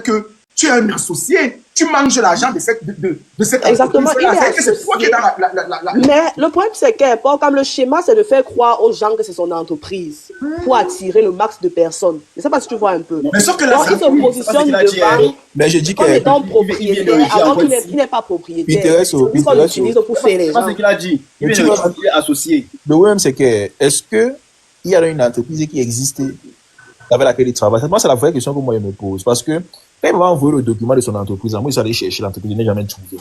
que tu es un associé, tu manges l'argent de cette Exactement, c'est toi qui es dans la... Mais le problème, c'est qu'importe, comme le schéma, c'est de faire croire aux gens que c'est son entreprise pour attirer le max de personnes. Je ne sais pas si tu vois un peu. Mais sauf que là, donc, il se positionne devant mais je dis comme étant propriétaire, alors qu'il n'est pas propriétaire. C'est lui qu'on utilise pour faire les gens. C'est ce qu'il a dit. Il est associé. Le problème, c'est que, est-ce qu'il y a une entreprise qui existe avec laquelle il travaille? Moi, c'est la vraie question que moi, je me pose. Parce que, quand il m'a envoyé le document de son entreprise, moi, je suis allé chercher l'entreprise, je n'ai jamais trouvé.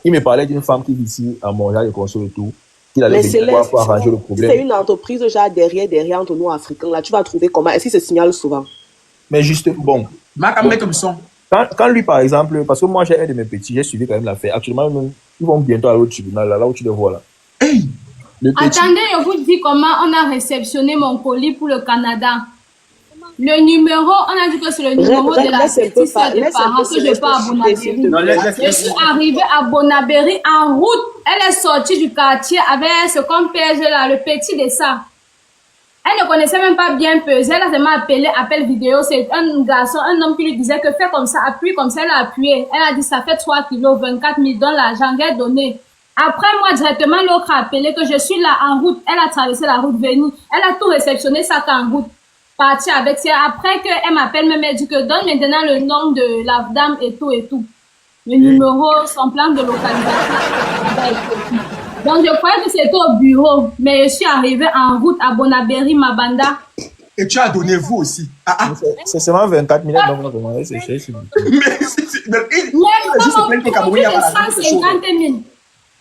Il me parlait d'une femme qui vit ici à Montréal et console et tout, qu'il allait venir pour arranger le problème. C'est une entreprise genre derrière entre nous africains. Là, tu vas trouver comment. Est-ce qu'il se signale souvent? Mais juste, bon. Quand lui, par exemple, parce que moi, j'ai un de mes petits, j'ai suivi quand même l'affaire. Actuellement, ils vont bientôt aller au tribunal, là où tu le vois là. Hey! Attendez, je vous dis comment on a réceptionné mon colis pour le Canada. Le numéro, on a dit que c'est le numéro de la petite sœur des parents que je pas à Bonabéry. Je suis arrivée à Bonabéry en route. Elle est sortie du quartier avec ce qu'on pèse là, le petit de ça. Elle ne connaissait même pas bien peser. Elle a seulement appelé appel vidéo. C'est un garçon, un homme qui lui disait que fais comme ça, appuie comme ça. Elle a appuyé. Elle a dit ça fait 3 kilos, 24 000, donne l'argent, j'ai donné. Après, moi, directement, l'autre a appelé que je suis là en route. Elle a traversé la route venue. Elle a tout réceptionné, ça en route. Parti avec ça. Après qu'elle m'appelle, elle dit que donne maintenant le nom de la dame et tout et tout. Le numéro, son plan de localisation. Donc, je croyais que c'était au bureau. Mais je suis arrivée en route à Bonabéry, Mabanda. Et tu as donné vous aussi. C'est seulement 24 minutes, donc on va demander, c'est cher.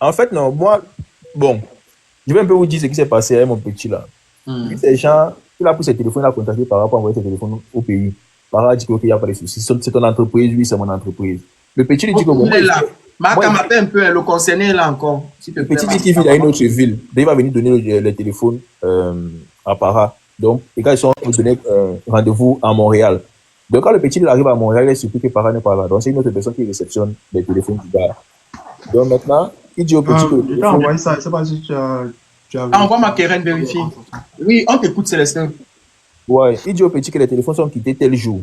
En fait, non, moi, bon, je vais un peu vous dire ce qui s'est passé avec mon petit là. Ces gens, il a pris ses téléphones, il a contacté par rapport à envoyer ses téléphones au pays. Par rapport, il dit qu'il n'y a pas de soucis. C'est ton entreprise, lui, c'est mon entreprise. Le petit lui dit que bon. Il est là. Marc m'a fait un peu le concerné là encore. Le petit dit qu'il vit dans une autre ville. Il va venir donner le téléphone à Para. Donc, les gars, ils sont donné rendez-vous à Montréal. Donc, quand le petit arrive à Montréal, il est surpris que Para n'est pas là. Donc, c'est une autre personne qui réceptionne les téléphones du gars. Donc, maintenant, il dit au petit que. Je t'ai envoyé ça. Je ne sais pas si tu as envoie ma Keren vérifier. Oui, on t'écoute, Célestin. Ouais, il dit au petit que les téléphones sont quittés tel jour.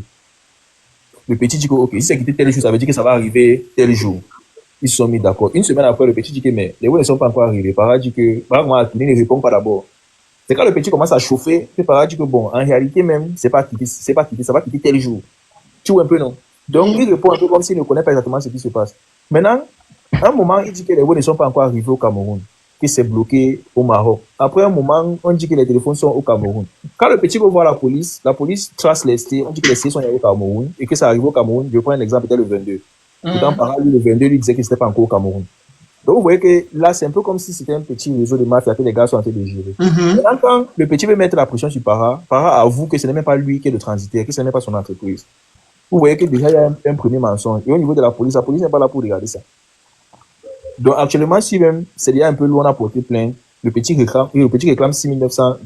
Le petit dit que, ok, si c'est quitté tel jour, ça veut dire que ça va arriver tel jour. Ils se sont mis d'accord. Une semaine après, le petit dit que, mais les voix ne sont pas encore arrivés. Para dit que, il ne répond pas d'abord. C'est quand le petit commence à chauffer, que Para dit que, bon, en réalité même, c'est pas quitté, ça va quitter tel jour. Tu vois un peu, non? Donc, il répond un peu comme s'il ne connaît pas exactement ce qui se passe. Maintenant, à un moment, il dit que les voix ne sont pas encore arrivés au Cameroun, que c'est bloqué au Maroc. Après un moment, on dit que les téléphones sont au Cameroun. Quand le petit veut voir la police trace les stés, on dit que les stés sont au Cameroun et que ça arrive au Cameroun. Je prends un exemple, peut-être le 22. Pourtant, par lui, le 22, lui disait que c'était pas encore au Cameroun. Donc, vous voyez que là, c'est un peu comme si c'était un petit réseau de mafia que les gars sont en train de gérer. Quand le petit veut mettre la pression sur Para avoue que ce n'est même pas lui qui est le transitaire, que ce n'est même pas son entreprise. Vous voyez que déjà, il y a un premier mensonge. Et au niveau de la police n'est pas là pour regarder ça. Donc, actuellement, si même c'est déjà un peu loin, on a porté plainte, le petit réclame $6 900.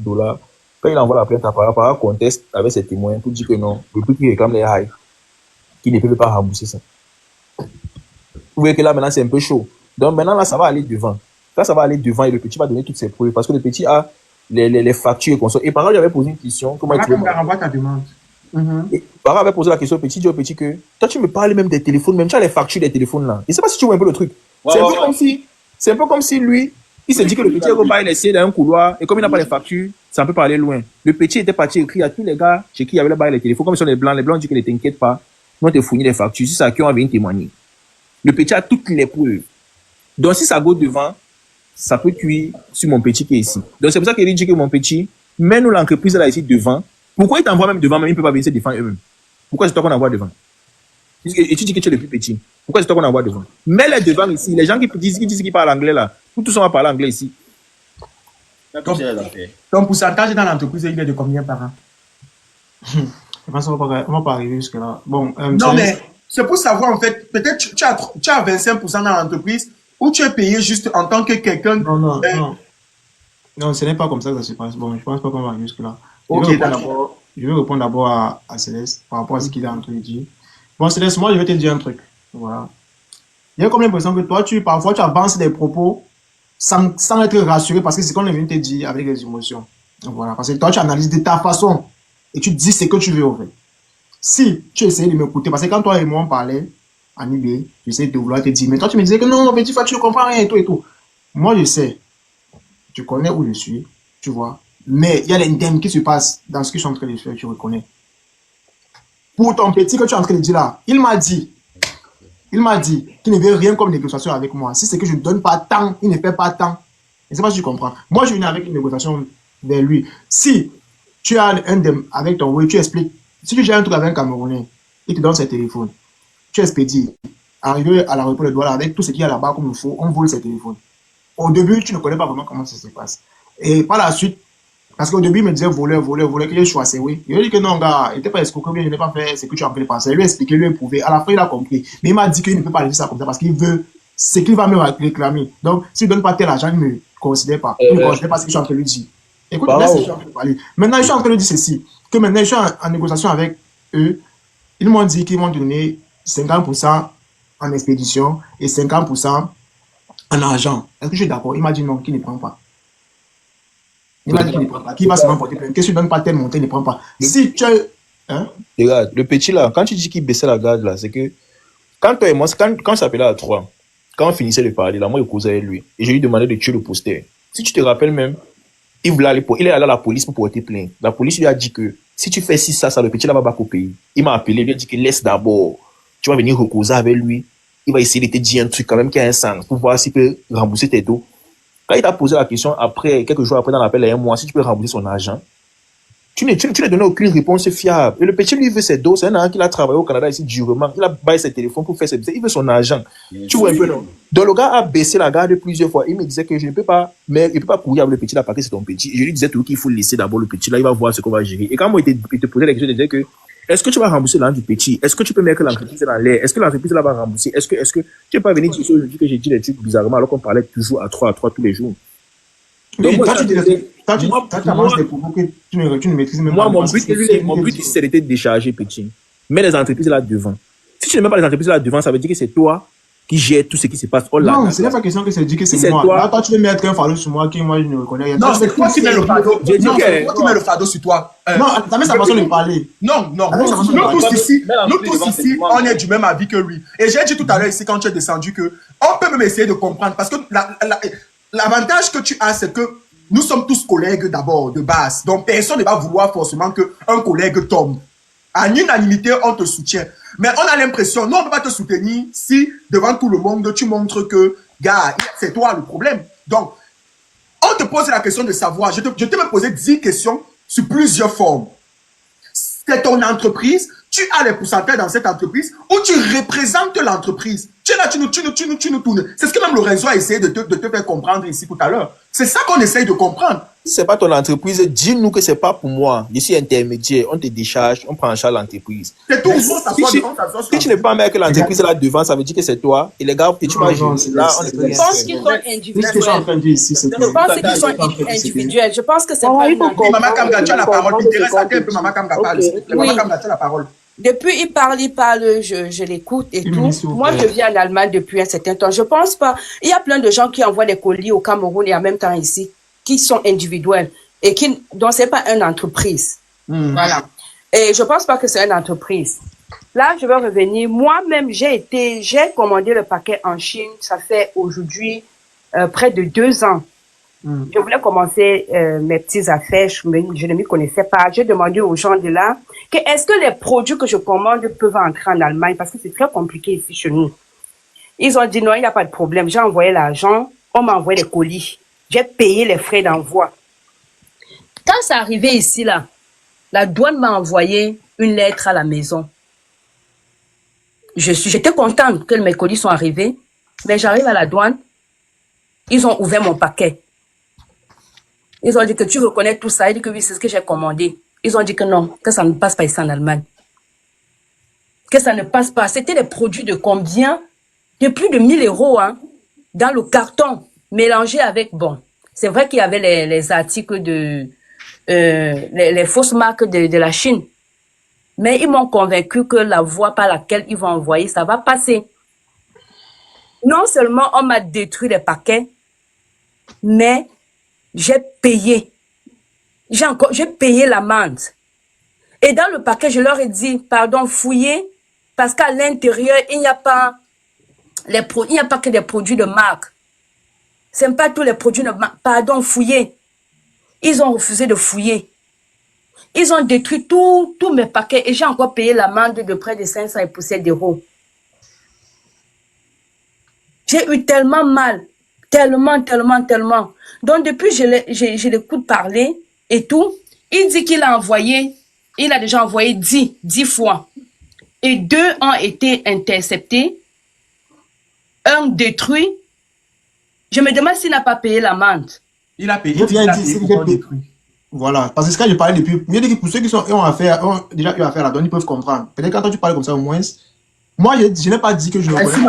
Quand il envoie la plainte à Para conteste avec ses témoins pour dire que non, le petit réclame les high, qu'il ne peut pas rembourser ça. Vous voyez que là, maintenant, c'est un peu chaud. Donc, maintenant, là, ça va aller devant. Quand ça va aller devant, et le petit va donner toutes ses preuves, parce que le petit a les factures et consorts. Et Para lui avait posé une question. Comment il renvoie ta demande. Et Para avait posé la question au petit, dit au petit que, toi, tu me parles même des téléphones, même tu as les factures des téléphones là. Je ne sais pas si tu vois un peu le truc. C'est un peu comme si lui, il se dit que le petit va laisser dans un couloir, et comme il n'a pas les factures, ça peut pas aller loin. Le petit était parti écrire à tous les gars chez qui il y avait les téléphones, comme ils sont les blancs disent que ne t'inquiète pas, nous on te fournit les factures, si ça qui on vient témoigner. Le petit a toutes les preuves. Donc si ça go devant, ça peut tuer sur mon petit qui est ici. Donc c'est pour ça qu'il dit que mon petit, mets-nous l'entreprise là ici devant. Pourquoi il t'envoie même devant, même il ne peut pas venir se défendre eux-mêmes? Pourquoi c'est toi qu'on envoie devant? Et tu dis que tu es le plus petit. Pourquoi c'est toi qu'on envoie devant? Mets-les devant ici. Les gens qui disent qu'ils parlent anglais là, nous tous on va parler anglais ici. Ton pourcentage dans l'entreprise, il est de combien par an? Je pense qu'on ne va pas arriver jusque-là. Bon, non, mais c'est pour savoir en fait, peut-être tu as 25% dans l'entreprise ou tu es payé juste en tant que quelqu'un. Non, ce n'est pas comme ça que ça se passe. Bon, je ne pense pas qu'on va arriver jusque-là. Je vais répondre d'abord à Céleste par rapport à ce qu'il est en train de dire. Bon, Céleste, moi, je vais te dire un truc. Voilà. Il y a comme l'impression que toi, parfois, tu avances des propos sans être rassuré parce que c'est ce qu'on vient de te dire avec les émotions. Voilà. Parce que toi, tu analyses de ta façon et tu dis ce que tu veux, en fait. Si tu essayes de m'écouter, parce que quand toi et moi on parlait en IB, j'essayais de vouloir te dire, mais toi tu me disais que non, petit frère, tu ne comprends rien et tout et tout. Moi je sais, tu connais où je suis, tu vois. Mais il y a l'indemne qui se passe dans ce que je suis en train de faire, tu reconnais. Pour ton petit que tu es en train de dire là, il m'a dit qu'il ne veut rien comme négociation avec moi. Si c'est que je ne donne pas tant, il ne fait pas tant. Je ne sais pas si tu comprends. Moi, je venais avec une négociation vers lui. Si tu as avec ton oui, tu expliques. Si tu gères un truc avec un Camerounais, il te donne ses téléphones. Tu expédies. Arrivé à l'aéroport de Douala avec tout ce qu'il y a là-bas comme il faut, on vole ses téléphones. Au début, tu ne connais pas vraiment comment ça se passe. Et par la suite, parce qu'au début, il me disait voleur, que j'ai choisi, oui. Il a dit que non, gars, il n'était pas escroqué, je n'ai pas fait ce que tu as en train de penser. Il lui a expliqué, lui a prouvé. À la fin, il a compris. Mais il m'a dit qu'il ne peut pas laisser ça comme ça parce qu'il veut ce qu'il va me réclamer. Donc, s'il ne donne pas tel argent, il ne me considère pas. Il ne considère pas ce que je suis en train de lui dire. Écoute, laisse ce que je suis en train de parler. Maintenant, je suis en train de dire ceci. Que maintenant, je suis en négociation avec eux. Ils m'ont dit qu'ils vont donner 50% en expédition et 50% en argent. Est-ce que je suis d'accord? Il m'a dit non, qu'il ne prend pas. Il m'a dit qu'il ne prend pas. Qu'il va seulement porter plainte. Qu'est-ce que tu ne donnes pas tel montant, il ne prend pas. Si tu as... Hein? Regarde, le petit là, quand tu dis qu'il baissait la garde là, c'est que quand toi et moi, quand je s'appelait à 3, quand on finissait de parler, là, moi je causais avec lui et je lui demandais de tuer le poster. Si tu te rappelles même, il est allé à la police pour porter plainte. La police lui a dit que si tu fais ci, ça, le petit là va pas au pays. Il m'a appelé, il lui a dit que laisse d'abord. Tu vas venir recauser avec lui. Il va essayer de te dire un truc quand même qui a un sens pour voir s'il peut rembourser tes dos. Quand il t'a posé la question après, quelques jours après dans l'appel, il y a un mois, si tu peux rembourser son argent, tu ne donnes aucune réponse fiable. Et le petit, lui, veut ses dos. C'est un an qu'il a travaillé au Canada ici durement. Il a baillé ses téléphones pour faire ses business. Il veut son argent. Tu vois un peu, non? Donc, le gars a baissé la garde plusieurs fois. Il me disait que je ne peux pas, mais il ne peut pas courir avec le petit là parce que c'est ton petit. Et je lui disais toujours qu'il faut laisser d'abord le petit là. Il va voir ce qu'on va gérer. Et quand moi, il te posait la question, il disait que est-ce que tu vas rembourser l'argent du petit? Est-ce que tu peux mettre l'entreprise dans l'air? Est-ce que l'entreprise là va rembourser? Est-ce que tu ne peux pas venir dire aujourd'hui que j'ai dit des trucs bizarrement alors qu'on parlait toujours à 3 tous les jours? Donc, moi, tu avances des propos que tu ne maîtrises même pas. Moi, mon but ici, c'est de te décharger, petit. Mets les entreprises là devant. Si tu ne mets pas les entreprises là devant, ça veut dire que c'est toi qui gères tout ce qui se passe. Oh là, non, ce n'est pas question que c'est dit que c'est moi. Toi. Là, toi, tu veux mettre un fardeau sur moi qui, moi, je ne reconnais rien. Non, c'est toi qui mets le fardeau. J'ai dit que... toi qui mets le fardeau sur toi. Non, t'as mis sa façon de parler. Non. Nous tous ici, on est du même avis que lui. Et j'ai dit tout à l'heure ici, quand tu es descendu, que on peut même essayer de comprendre. Parce que l'avantage que tu as, c'est que nous sommes tous collègues d'abord, de base. Donc, personne ne va vouloir forcément qu'un collègue tombe. En unanimité, on te soutient. Mais on a l'impression, nous, on ne peut pas te soutenir si, devant tout le monde, tu montres que, gars, c'est toi le problème. Donc, on te pose la question de savoir. Je t'ai même posé 10 questions sur plusieurs formes. C'est ton entreprise, tu as les pourcentages dans cette entreprise ou tu représentes l'entreprise. Tu es là, tu nous tournes. C'est ce que même Lorenzo a essayé de te faire comprendre ici tout à l'heure. C'est ça qu'on essaye de comprendre. Si c'est pas ton entreprise, dis-nous que c'est pas pour moi. Je suis intermédiaire, on te décharge, on prend en charge l'entreprise. C'est tout. Si tu n'es pas mettre que l'entreprise est là devant, ça veut dire que c'est toi. Et les gars, que tu vas gérer là, on est Je pense qu'ils sont individuels. Je pense qu'ils sont individuels. Je pense que c'est pas une Maman Kamga, tu as la parole. M'intéresse à quel peu Maman Kamga parle. Maman Kamga, tu as la parole. Depuis, il parle, je l'écoute et tout. Moi, je vis en Allemagne depuis un certain temps. Je pense pas. Il y a plein de gens qui envoient des colis au Cameroun et en même temps ici, qui sont individuels et dont c'est pas une entreprise. Voilà. Et je pense pas que c'est une entreprise. Là, je vais revenir. Moi-même, j'ai commandé le paquet en Chine. Ça fait aujourd'hui près de 2 ans. Je voulais commencer mes petites affaires, je ne m'y connaissais pas. J'ai demandé aux gens de là que est-ce que les produits que je commande peuvent entrer en Allemagne parce que c'est très compliqué ici chez nous. Ils ont dit non, il n'y a pas de problème. J'ai envoyé l'argent, on m'a envoyé les colis. J'ai payé les frais d'envoi. Quand c'est arrivé ici, là, la douane m'a envoyé une lettre à la maison. J'étais contente que mes colis sont arrivés, mais j'arrive à la douane, ils ont ouvert mon paquet. Ils ont dit que tu reconnais tout ça. Il dit que oui, c'est ce que j'ai commandé. Ils ont dit que non, que ça ne passe pas ici en Allemagne. Que ça ne passe pas. C'était des produits de combien? De plus de 1 000 €, hein, dans le carton, mélangé avec, bon, c'est vrai qu'il y avait les articles les fausses marques de la Chine. Mais ils m'ont convaincu que la voie par laquelle ils vont envoyer, ça va passer. Non seulement on m'a détruit les paquets, mais j'ai payé. J'ai payé l'amende. Et dans le paquet, je leur ai dit, pardon, fouillez, parce qu'à l'intérieur, il n'y a pas que des produits de marque. Ce n'est pas tous les produits de marque. Pardon, fouillez. Ils ont refusé de fouiller. Ils ont détruit tous mes paquets et j'ai encore payé l'amende de près de 500 et poussières d'euros. J'ai eu tellement mal. Tellement. Donc, depuis, je l'écoute parler et tout. Il dit qu'il a déjà envoyé 10 fois. Et 2 ont été interceptés. Un détruit. Je me demande s'il n'a pas payé l'amende. Il a payé. Je viens de dire, il a payé. Voilà. Parce que quand je parlais depuis, mieux dit que pour ceux qui ont déjà eu affaire là-dedans, ils peuvent comprendre. Peut-être quand tu parles comme ça, au moins, moi, je n'ai pas dit que je reconnais.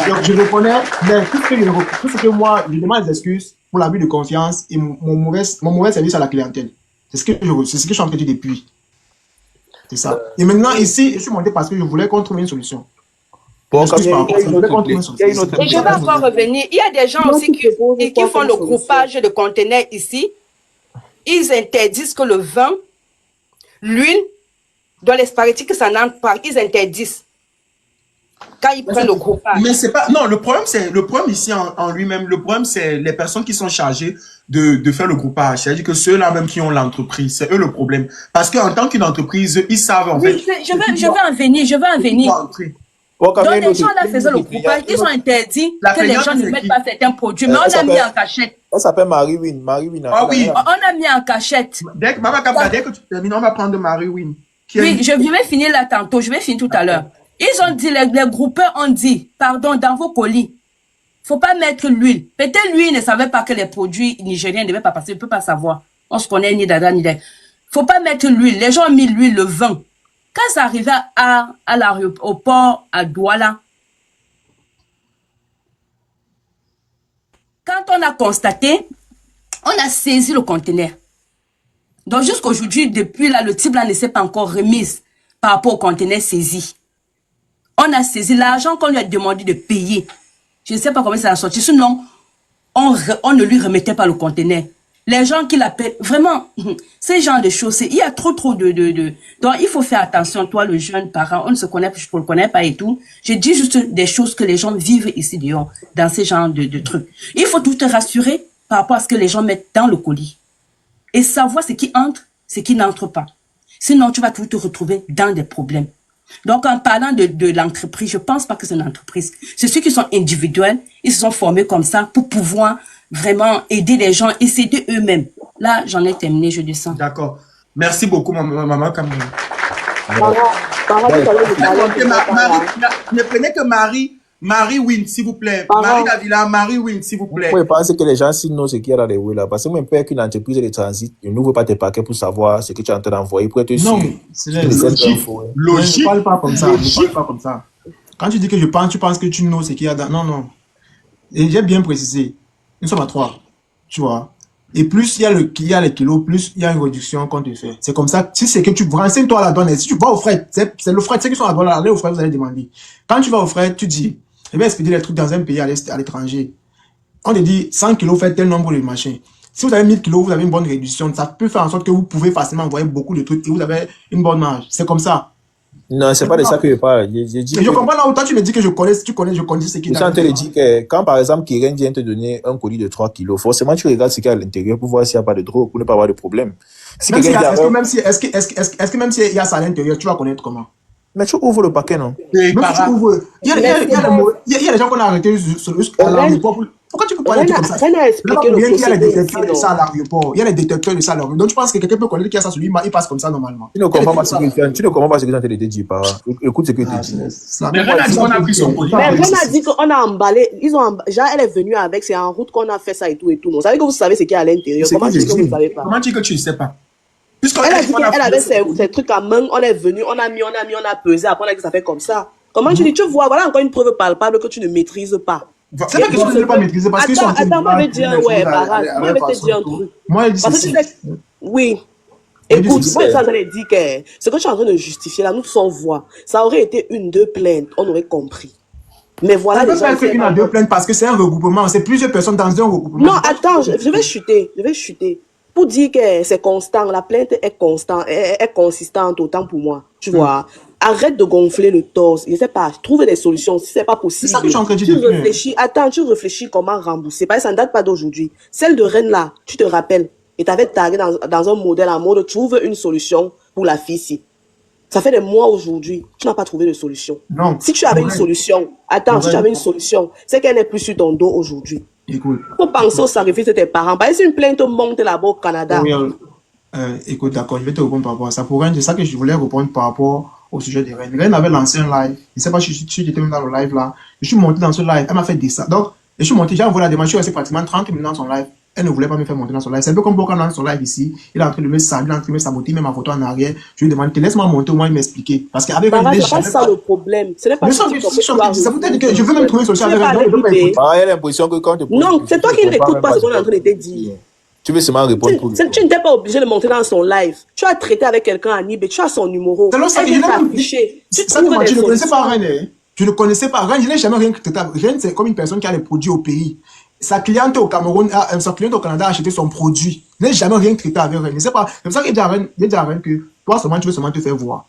Donc, je reconnais, mais tout ce que moi, je demande des excuses pour l'abus de confiance et mon mauvais service à la clientèle. C'est ce que je suis en train de dire depuis. C'est ça. Et maintenant, ici, je suis monté parce que je voulais qu'on trouve une solution. Et je vais encore revenir. Il y a des gens aussi qui font le groupage de conteneurs ici. Ils interdisent que le vin, l'huile, dans les spaghettis que ça n'entre pas, ils interdisent. Quand ils prennent le groupage. Mais c'est pas. Non, le problème ici en lui-même, le problème, c'est les personnes qui sont chargées de faire le groupage. C'est-à-dire que ceux-là même qui ont l'entreprise, c'est eux le problème. Parce qu'en tant qu'une entreprise, ils savent en fait. Je vais en venir. Donc, les gens là faisaient le groupage, ils ont interdit que les gens ne mettent pas certains produits, mais on a mis en cachette. Ça s'appelle Marie-Win. Ah oui. On a mis en cachette. Dès que tu termines, on va prendre Marie-Win. Oui, je vais finir là tantôt, je vais finir tout à l'heure. Ils ont dit, les groupeurs ont dit, pardon, dans vos colis, faut pas mettre l'huile. Peut-être lui, il ne savait pas que les produits nigériens ne devaient pas passer, il ne peut pas savoir. On se connaît ni dada ni dada. Faut pas mettre l'huile. Les gens ont mis l'huile, le vin. Quand ça arrivait à l'aéroport à Douala, quand on a constaté, on a saisi le conteneur. Donc jusqu'aujourd'hui, depuis là, le type là ne s'est pas encore remis par rapport au conteneur saisi. On a saisi l'argent qu'on lui a demandé de payer. Je ne sais pas comment ça a sorti. Sinon, on ne lui remettait pas le conteneur. Les gens qui l'appellent, vraiment, ces genres de choses, il y a trop de... Donc, il faut faire attention, toi, le jeune parent, on ne se connaît pas, je ne le connais pas et tout. Je dis juste des choses que les gens vivent ici dehors, dans ces genres de trucs. Il faut tout te rassurer par rapport à ce que les gens mettent dans le colis. Et savoir ce qui entre, ce qui n'entre pas. Sinon, tu vas tout te retrouver dans des problèmes. Donc, en parlant de l'entreprise, je pense pas que c'est une entreprise. C'est ceux qui sont individuels, ils se sont formés comme ça pour pouvoir vraiment aider les gens et s'aider eux-mêmes. Là, j'en ai terminé, je descends. D'accord. Merci beaucoup, maman Cameroun. Ne prenez que Marie-Win, s'il vous plaît. Marie Davila, Marie-Win, s'il vous plaît. Moi, je pense que les gens sinon ce qu'il y a dans les wheels là. Parce que moi, je qu'une entreprise de transit, ils n'ouvrent pas tes paquets pour savoir ce que tu es en train d'envoyer pour être sûr. Non, c'est logique. Ne parle pas comme ça. Ne parle pas comme ça. Quand tu dis que je pense, tu penses que tu know ce qu'il y a dans. Non. Et j'ai bien précisé. Nous sommes à 3. Tu vois. Et plus il y a les kilos, plus il y a une réduction qu'on te fait. C'est comme ça. Si c'est que tu renseignes-toi à la douane, si tu vas au fret, c'est le fret, ceux qui sont à la douane, allez au fret, vous allez demander. Quand tu vas au fret, tu dis, je vais expédier les trucs dans un pays à l'étranger. On te dit 100 kilos, faites tel nombre de machins. Si vous avez 1000 kilos, vous avez une bonne réduction. Ça peut faire en sorte que vous pouvez facilement envoyer beaucoup de trucs et vous avez une bonne marge. C'est comme ça. Non, c'est pas de ça que je parle. Je comprends là où toi tu me dis que je connais ce qui est. Je suis en train de dire que quand par exemple Kiren vient te donner un colis de 3 kilos, forcément tu regardes ce qu'il y a à l'intérieur pour voir s'il n'y a pas de drogue, pour ne pas avoir de problème. Est-ce que même s'il y a ça à l'intérieur, tu vas connaître comment? Mais tu ouvres le paquet, non? Il y a des gens qu'on a arrêtés à l'aéroport. Pourquoi tu peux parler comme ça? Il y a les détecteurs de ça à l'aéroport. Il y a les détecteurs de ça à l'aéroport. Donc tu penses que quelqu'un peut connaître qu'il y a ça sur lui, il passe comme ça normalement. Tu ne comprends pas ce que tu en train de te dire, par écoute ce que tu dis. Mais Ren a dit qu'on a pris son colis. Mais Ren a dit qu'on a emballé. Genre, elle est venue avec, c'est en route qu'on a fait ça et tout. Vous savez que vous savez ce qu'il y a à l'intérieur. Comment tu dis que vous ne savez pas? Comment tu dis que tu ne sais pas? Elle a dit qu'elle avait ses trucs à main, on est venu, on a pesé, après on a dit que ça fait comme ça. Comment tu dis, tu vois, voilà encore une preuve palpable que tu ne maîtrises pas. C'est pas que tu ne peux pas maîtriser parce qu'ils sont en train de... Attends, moi je vais dire, ouais, Barras, moi je vais te dire un truc. Moi, je dis ceci. Oui. Écoute, moi je suis en train de dire que ce que je suis en train de justifier là, nous sans voix, ça aurait été 1-2 plaintes, on aurait compris. Mais voilà, les gens... une à deux plaintes parce que c'est un regroupement, c'est plusieurs personnes dans un regroupement. Non, attends, je vais chuter. pour dire que c'est constant, la plainte est consistante autant pour moi. Tu vois, arrête de gonfler le torse. Je sais pas, trouve des solutions si c'est pas possible. C'est ça que je suis en train de dire. Tu réfléchis comment rembourser. Parce que ça ne date pas d'aujourd'hui. Celle de Rennes là, tu te rappelles, et t'avais tagué dans un modèle en mode trouve une solution pour la fille ici. Ça fait des mois aujourd'hui, tu n'as pas trouvé de solution. Non. Si tu avais une solution, si tu avais une solution, c'est qu'elle n'est plus sur ton dos aujourd'hui. Écoute. Il faut penser au sacrifice de tes parents. Parce que si une plainte monte là-bas au Canada. Oui, écoute, d'accord, je vais te répondre par rapport à ça. Pour Rennes, c'est ça que je voulais répondre par rapport au sujet de Rennes. Rennes avait lancé un live. Je ne sais pas si tu étais même dans le live là. Je suis monté dans ce live. Elle m'a fait des ça. Donc, je suis monté, j'ai envoyé la demande. Je suis resté pratiquement 30 minutes dans son live. Elle ne voulait pas me faire monter dans son live. C'est un peu comme Bokan dans son live ici. Il est en train de me saluer, il est en train de me saboter, même ma photo en arrière. Je lui demande, laisse-moi monter au moins m'expliquer. Parce qu'avec Rennes, c'est pas ça le problème. Ce n'est pas ça. C'est peut-être que je veux même trouver une solution avec Rennes. J'ai l'impression que quand tu non, c'est toi qui n'écoutes pas ce qu'on est en train de te dire. Tu veux seulement répondre pour lui. Tu n'étais pas obligé de monter dans son live. Tu as traité avec quelqu'un à Nib et tu as son numéro. C'est ça que je ne connaissais pas Rennes. Je ne connaissais pas Rennes. Je n'ai jamais rien traité. Rennes, c'est comme une personne qui a des produits au pays. Sa cliente au Cameroun, sa cliente au Canada a acheté son produit. Je n'ai jamais rien traité avec Rennes. C'est pour ça qu'il dit à Rennes que toi seulement, tu veux seulement te faire voir.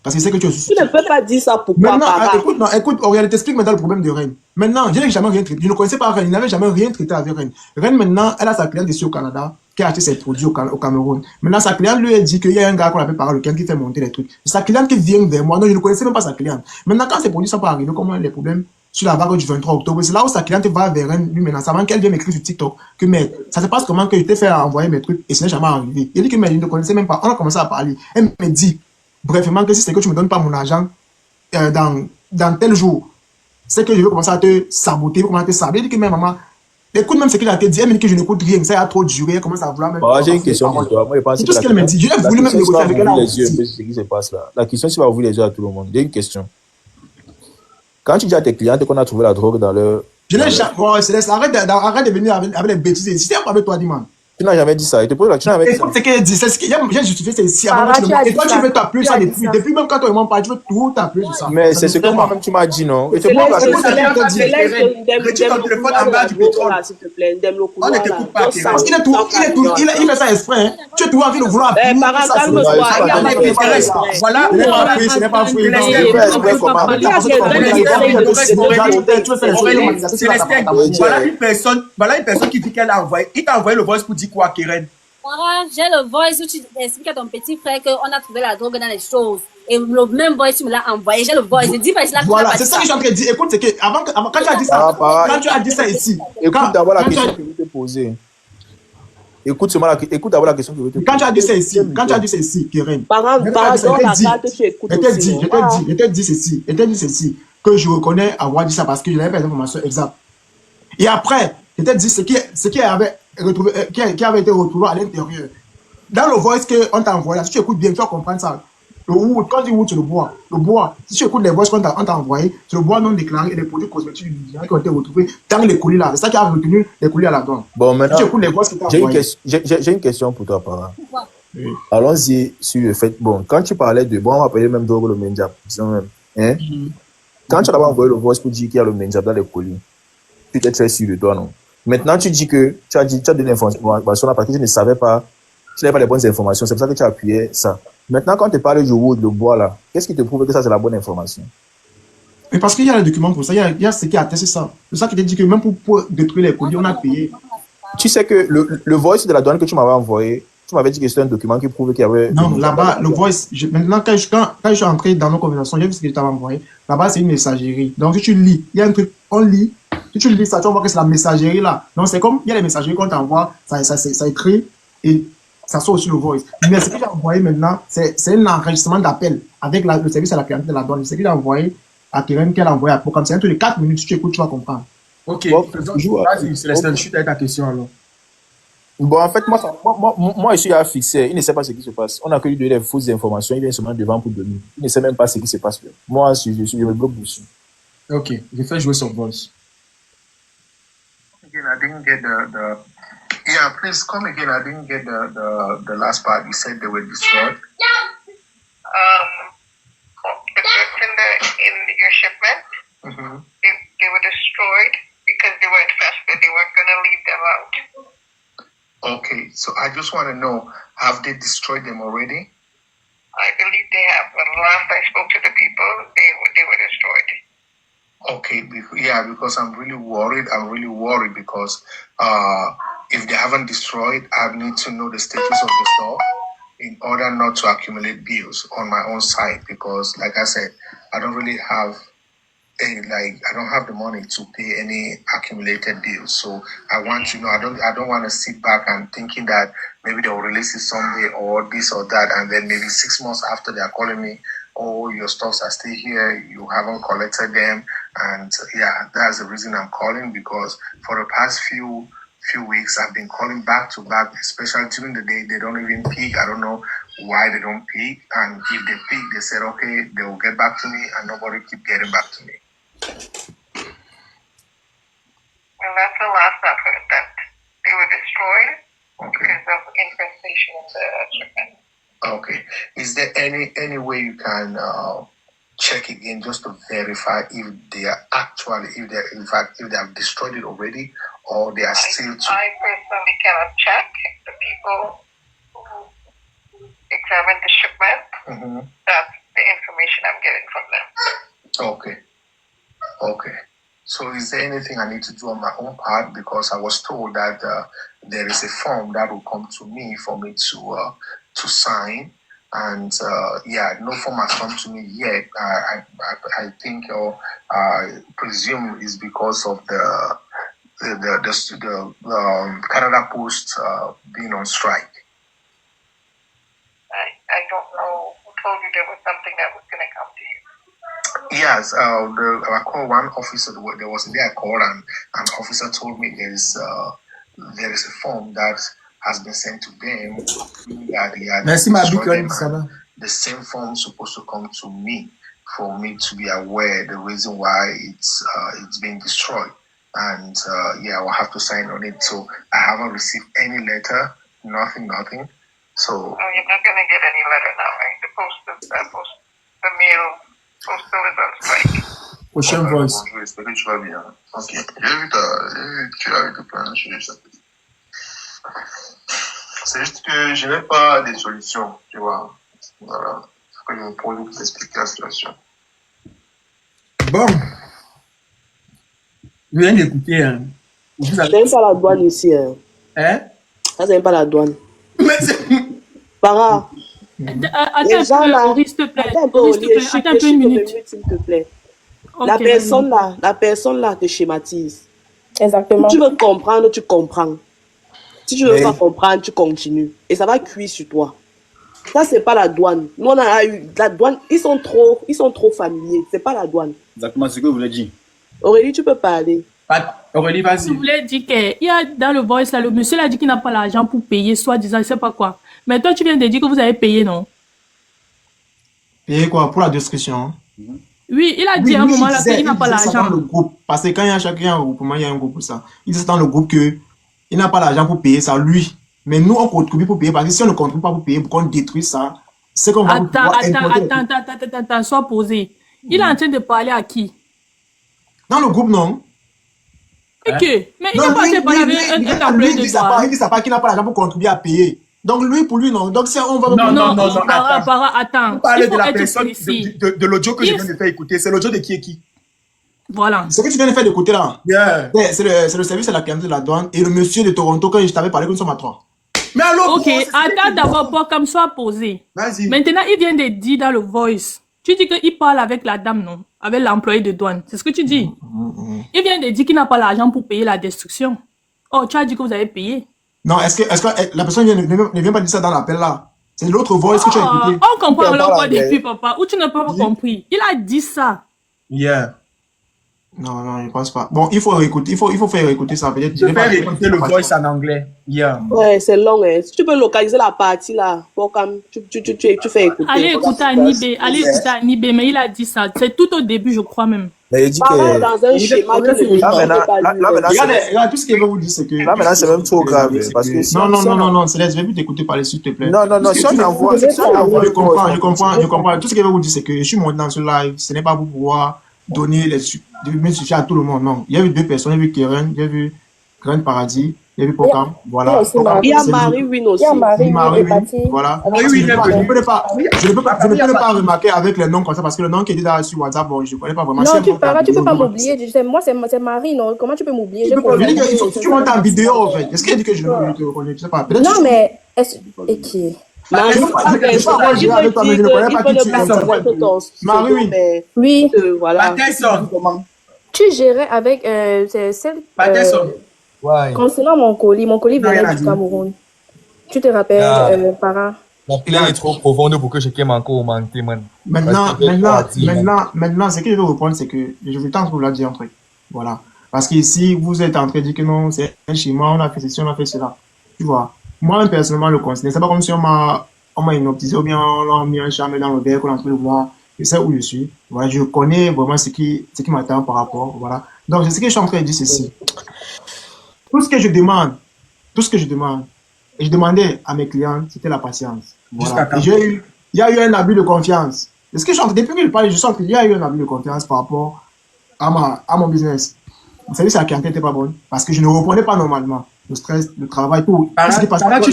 Parce que c'est que tu ne peux pas dire ça pourquoi. Maintenant, écoute, Aurélie, t'explique maintenant le problème de Rennes. Maintenant, je n'ai jamais rien traité. Je ne connaissais pas Rennes. Il n'avait jamais rien traité avec Rennes. Rennes, maintenant, elle a sa cliente ici au Canada qui a acheté ses produits au Cameroun. Maintenant, sa cliente lui a dit qu'il y a un gars qu'on appelle par lequel qui fait monter les trucs. Sa cliente qui vient vers moi. Non, je ne connaissais même pas sa cliente. Maintenant, quand ces produits sont pas arrivés, comment les problèmes sur la vague du 23 octobre, c'est là où sa cliente va vers Rennes, lui, maintenant, avant qu'elle vienne m'écrire sur TikTok, que, mais, ça se passe comment que je t'ai fait envoyer mes trucs et ce n'est jamais arrivé. Il dit que, mais, il ne connaissait même pas. On a commencé à parler. Elle me dit, brefement, que si c'est que tu me donnes pas mon argent, dans tel jour, c'est que je vais commencer à te saboter, je vais commencer à te saboter. Il dit que, mais, maman, écoute même ce qu'il a te dit, elle me dit que je n'écoute rien, ça a trop duré, elle commence à vouloir même. J'ai une question pour toi. Moi, je pense c'est tout ce qu'elle me dit. Je l'ai voulu même négocier avec elle. Ce qui se passe là. La question, c'est pas ouvrir les yeux à tout le monde. J'ai une question. Quand tu dis à tes clientes qu'on a trouvé la drogue dans leur... Je n'ai jamais... Bon, Céleste, arrête de venir avec les bêtises. Si t'es pas avec toi, dis-moi. Tu n'as jamais dit ça. Tu n'as jamais dit ça. Écoute ce qu'elle dit. C'est ce que j'ai justifié, c'est ici. Et toi, tu veux t'appeler ça depuis. Depuis même quand toi, ils m'ont parlé, tu veux tout t'appeler sur ça. Mais c'est ce que moi-même tu m'as dit, non? Et c'est pour ça que retire ton téléphone en bas du pétrole. On ne t'écoute pas. Parce qu'il est tout. Il fait ça exprès. Tu as tout envie de vouloir. Voilà. Ce n'est pas fouillé. Voilà une personne qui dit qu'elle a envoyé. Il t'a envoyé le voice pour dire quoi, Keren? J'ai le voice où tu expliques à ton petit frère qu'on a trouvé la drogue dans les choses. Et le même voice, tu me l'as envoyé. J'ai le voice. Je dis, voilà, c'est ça que je suis en train de dire. Écoute, c'est que quand tu as dit ça, quand tu as dit ça ici. Écoute d'abord la question que je vais te poser. Écoute d'abord la question que je vais te poser. Quand tu as dit ceci, Keren. Je t'ai dit ceci, que je reconnais avoir dit ça parce que je n'avais pas d'informations exactes. Et après, je t'ai dit ce qui avait été retrouvé à l'intérieur. Dans le voice qu'on t'a envoyé, si tu écoutes bien, tu vas comprendre ça. Le wood, quand tu dis wood, c'est le bois. Le bois, si tu écoutes les voices qu'on t'a envoyé, c'est le bois non déclaré et les produits cosmétiques qui ont été retrouvés dans les colis là. C'est ça qui a retenu les colis à la donne. Bon, maintenant, si tu écoutes les voices que t'as envoyées. J'ai une question pour toi, Para. Oui. Allons-y sur le fait. Bon, quand tu parlais de. Bon, on va appeler même Drogo le Menjab, disons même. Hein? Quand tu as envoyé le voice pour dire qu'il y a le Menjab dans les colis, tu étais très sûr de toi, non? Maintenant, tu dis que tu as donné l'information parce que tu ne savais pas, tu n'avais pas les bonnes informations. C'est pour ça que tu as appuyé ça. Maintenant, quand tu parles du wood, le bois là, qu'est-ce qui te prouve que ça c'est la bonne information? Mais parce qu'il y a les documents pour ça, il y a ce qui atteste ça. C'est ça qui te dit que même pour détruire les colis, on a payé. Tu sais que le voice de la douane que tu m'avais envoyé, tu m'avais dit que c'était un document qui prouvait qu'il y avait... Non, là-bas, le voice, maintenant, quand je suis entré dans nos conversations, j'ai vu ce que je t'avais envoyé. Là-bas, c'est une messagerie. Donc, si tu lis, il y a un truc, on lit. Si tu lis ça, tu vas voir que c'est la messagerie là. Donc, c'est comme, il y a les messageries qu'on t'envoie, ça écrit et ça sort aussi le voice. Mais ce que j'ai envoyé maintenant, c'est un enregistrement d'appel avec le service à la clientèle de la douane. Ce que j'ai envoyé à Keren, qu'elle a envoyé à Programme. C'est un truc de 4 minutes. Si tu écoutes, tu vas comprendre. Ok. Vas-y, Célestin, chute avec ta question alors. Bon, en fait, moi, je suis à fixer. Il ne sait pas ce qui se passe. On a que lui donner des fausses informations. Il vient seulement devant pour donner. Il ne sait même pas ce qui se passe. Moi, je me bloque dessus. Ok, je fais jouer son voice. Again, I didn't get the yeah, please come again. I didn't get the last part. You said they were destroyed. The goods in your shipment, they were destroyed because they were infested. They weren't going to leave them out. Okay, so I just want to know, have they destroyed them already? I believe they have. But last I spoke to the people, they were destroyed. Okay, because I'm really worried. I'm really worried because if they haven't destroyed, I need to know the status of the store in order not to accumulate bills on my own side. Because, like I said, I don't really have I don't have the money to pay any accumulated bills. So I want to know. I don't want to sit back and thinking that maybe they'll release it someday or this or that, and then maybe 6 months after they are calling me, oh, your stocks are still here, you haven't collected them. And that's the reason I'm calling, because for the past few weeks I've been calling back to back, especially during the day. They don't even pick. I don't know why they don't pick. And if they pick, they said, okay, they will get back to me, and nobody keep getting back to me. Well, that's the last I've heard, that they were destroyed because of infestation in the shipment. Okay. Is there any way you can check again just to verify if they are actually, if they have destroyed it already, or they are still? I personally cannot check. The people who examine the shipment, that's the information I'm getting from them. Okay. So is there anything I need to do on my own part? Because I was told that there is a form that will come to me for me to sign. And no form has come to me yet. I think, or I presume, is because of the Canada Post being on strike. I don't know who told you there was something that was going to come to you. Yes, I called one officer. There was a day I called, and an officer told me there is a form that has been sent to them. The same form supposed to come to me for me to be aware the reason why it's being destroyed, and I will have to sign on it. So I haven't received any letter, nothing. So you're not gonna get any letter now, right? The mail postal is on strike. Prochaine voice. J'espère que tu vas bien. Ok. Tu as vu plein de choses. C'est juste que je n'ai pas de solution, tu vois. Voilà. Il faut que je me pose pour t'expliquer la situation. Bon. Je viens d'écouter. C'est même pas la douane ici. Hein? Ça, c'est même pas la douane. Mais c'est... Para. Attends un peu, s'il te plaît. Attends un peu une minute. S'il te plaît. Okay, La personne là te schématise. Exactement. Si tu veux comprendre, tu comprends. Si tu ne veux pas comprendre, tu continues. Et ça va cuire sur toi. Ça, c'est pas la douane. Nous, on a eu la douane. Ils sont trop familiers. C'est pas la douane. Exactement ce que vous voulez dire. Aurélie, tu peux parler. Aurélie, vas-y. Je voulais dire qu'il y a dans le voice là, le monsieur a dit qu'il n'a pas l'argent pour payer, soi-disant, je sais pas quoi. Mais toi, tu viens de dire que vous avez payé, non? Payer quoi? Pour la description. Oui, il a dit à un moment là qu'il n'a pas l'argent. Parce que quand il y a chacun un groupement, il y a un groupe pour ça. Il dit dans le groupe qu'il n'a pas l'argent pour payer ça, lui. Mais nous, on contribue pour payer. Parce que si on ne contribue pas pour payer, pour qu'on détruise ça, c'est qu'on va Attends, sois posé. Il est en train de parler à qui? Dans le groupe, non. Ok, mais il n'a pas fait parler avec un employé de droit. Il dit ça pas qu'il n'a pas l'argent pour contribuer à payer. Donc lui, pour lui, non. Donc si on va... Non, attends. Vous parlez de la personne, de l'audio que je viens de faire écouter. C'est l'audio de qui? Voilà. Ce que tu viens de faire écouter là, yeah. C'est le service de la clientèle de la douane et le monsieur de Toronto quand je t'avais parlé que nous sommes à 3. Mais alors, ok, attends d'abord pour comme soit posé. Vas-y. Maintenant, il vient de dire dans le voice. Tu dis qu'il parle avec la dame, non? Avec l'employé de douane. C'est ce que tu dis. Il vient de dire qu'il n'a pas l'argent pour payer la destruction. Oh, tu as dit que vous avez payé. Non, est-ce que la personne ne vient pas dire ça dans l'appel là? C'est l'autre voice que tu as écouté. On comprend alors quoi depuis, papa? Ou tu n'as pas compris? Il a dit ça. Yeah. Non, je pense pas. Bon, il faut réécouter, il faut faire écouter ça. Peut-être. Je vais écouter le voice en anglais. Yeah. Ouais, c'est long. Hein. Si tu peux localiser la partie là, pour comme tu fais écouter. Allez écouter à Nibé, mais il a dit ça. C'est tout au début, je crois même. Mais il dit que... dans un schéma là, regarde, tout ce qu'il veut vous dire, c'est que... Là, maintenant, c'est même trop grave. Parce que non, Céleste, je vais plus t'écouter parler, s'il te plaît. Non, si on envoie... Je comprends. Tout ce qu'il veut vous dire, c'est que je suis monté dans ce live, ce n'est pas pour pouvoir donner les suffire à tout le monde, non. Il y a eu 2 personnes, il y a eu Keren, il y a eu Grand Paradis, Il y a eu Pokam, voilà. Il y a Marie-Win aussi. Il y a Marie-Win, voilà. Oui, je ne peux pas remarquer avec les noms comme ça parce que le nom qui est là sur WhatsApp, bon, je ne connais pas vraiment. Non, tu ne peux pas m'oublier. Moi, c'est Marie, non. Comment tu peux m'oublier? Tu montes en vidéo, en fait. Est-ce qu'elle dit que je ne te reconnais? Je ne sais pas. Non, mais... Qui? Marie-Win. Oui. Voilà. Tu gérais avec celle... Concernant mon colis venait du Cameroun. Tu te rappelles, Para? Mon plan est trop profond pour que je quitte encore au manqué, man. Maintenant, ce que je veux reprendre, c'est que je vous tente pour vous dire un truc. Voilà. Parce que si vous êtes en train de dire que non, c'est chez moi, on a fait ceci, on a fait cela. Tu vois. Moi, personnellement, le considère. C'est pas comme si on m'a hypnotisé ou bien on a mis un charme dans le verre qu'on est en train de voir. Je sais où je suis. Voilà. Je connais vraiment ce qui m'attend par rapport. Voilà. Donc, ce que je suis en train de dire, c'est ceci. Tout ce que je demande, et je demandais à mes clients, c'était la patience. Voilà. Et il y a eu un abus de confiance. Est-ce que depuis que je parle, je sens qu'il y a eu un abus de confiance par rapport à mon business. Vous savez, la qualité n'était pas bonne parce que je ne reprenais pas normalement. Le stress, le travail, tout. Tu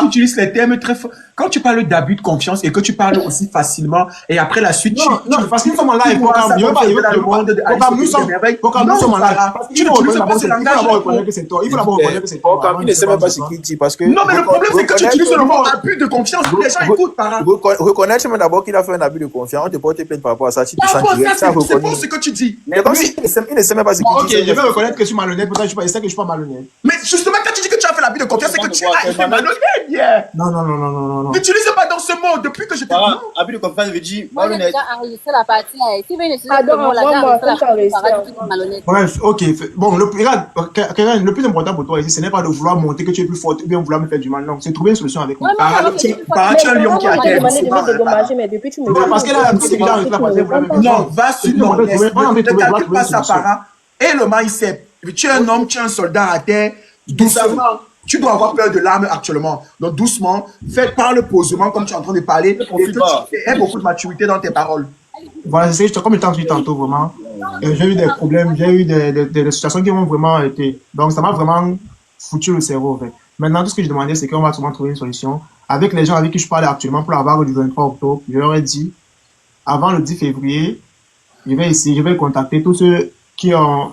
utilises les termes très forts. Quand tu parles d'abus de confiance et que tu parles aussi facilement, et après la suite, non, parce que nous sommes en live. Nous sommes en live. Il faut d'abord reconnaître que c'est toi. Il ne sait même pas ce qu'il dit parce que. Non, mais le problème, c'est que tu utilises le mot abus de confiance. Les gens écoutent, par reconnaître même d'abord qu'il a fait un abus de confiance. On te porte plainte par rapport à ça. Si tu sens c'est pour ce que tu dis. Mais comme il ne sait même pas ce qu'il dit. Ok, je vais reconnaître que je suis malhonnête. Pourtant, je sais que je ne suis pas malhonnête. Mais justement, quand tu dis que tu as fait l'abus de confiance, c'est que tu as été malhonnête. Non. N'utilise pas dans ce mot depuis que je t'ai dit. Abus de confiance veut dire Moi, j'ai déjà enregistré la partie là. Si vous utilisez ce mot-là, j'ai enregistré la partie malhonnête. Bref, ok. Bon, regarde, Karen, le plus important pour toi ici, ce n'est pas de vouloir monter que tu es plus fort ou bien vouloir me faire du mal. Non, c'est trouver une solution avec moi. Tu es un lion qui a été. Parce que là, c'est déjà enregistré la partie. Non, va sur ton ne calcule pas ça, Para. Et le mindset. Tu es un homme, tu es un soldat à terre. Doucement. Tu dois avoir peur de l'arme actuellement. Donc, doucement, parle posément comme tu es en train de parler. Et que tu aies beaucoup de maturité dans tes paroles. Voilà, c'est comme je t'en dis tantôt, vraiment. J'ai eu des problèmes, j'ai eu des situations qui m'ont vraiment été. Donc, ça m'a vraiment foutu le cerveau, en fait. Maintenant, tout ce que je demandais, c'est qu'on va souvent trouver une solution. Avec les gens avec qui je parle actuellement pour la vague du 23 octobre, je leur ai dit, avant le 10 février, je vais contacter tous ceux qui m'ont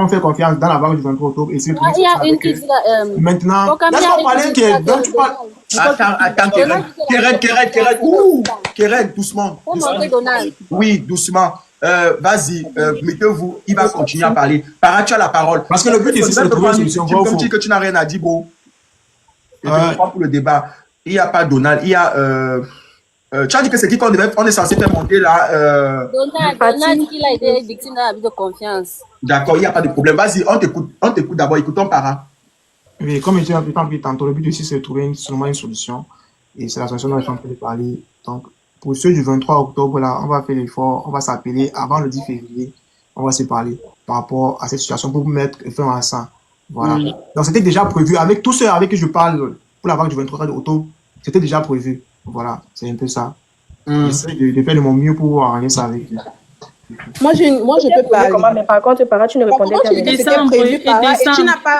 fait confiance dans la vague du 23 octobre. Et c'est maintenant, laisse-moi parler, donc tu parles. Attends, Keren, doucement. Oui, doucement. Vas-y, mettez-vous, il va continuer à parler. Para, tu as la parole. Parce que le but ici, c'est de trouver une solution. Comme tu dis que tu n'as rien à dire, bro. Et pour le débat, il n'y a pas Donald, il y a... tu as dit que c'est qui qu'on est censé faire monter là Donald dit qu'il a été victime d'un abus de confiance. D'accord, il n'y a pas de problème. Vas-y, on t'écoute d'abord. Écoutons Para. Oui, comme je disais tantôt, le but ici, c'est de trouver seulement une solution. Et c'est la solution dont je suis en train de parler. Donc, pour ceux du 23 octobre, là, on va faire l'effort, on va s'appeler avant le 10 février. On va se parler par rapport à cette situation pour mettre fin à ça. Voilà. Donc, c'était déjà prévu. Avec tous ceux avec qui je parle pour la vague du 23 octobre, c'était déjà prévu. Voilà, c'est un peu ça. J'essaie de faire de mon mieux pour arranger ça avec eux. Moi, je peux parler. Mais par contre, Para, tu ne répondais qu'à mes questions.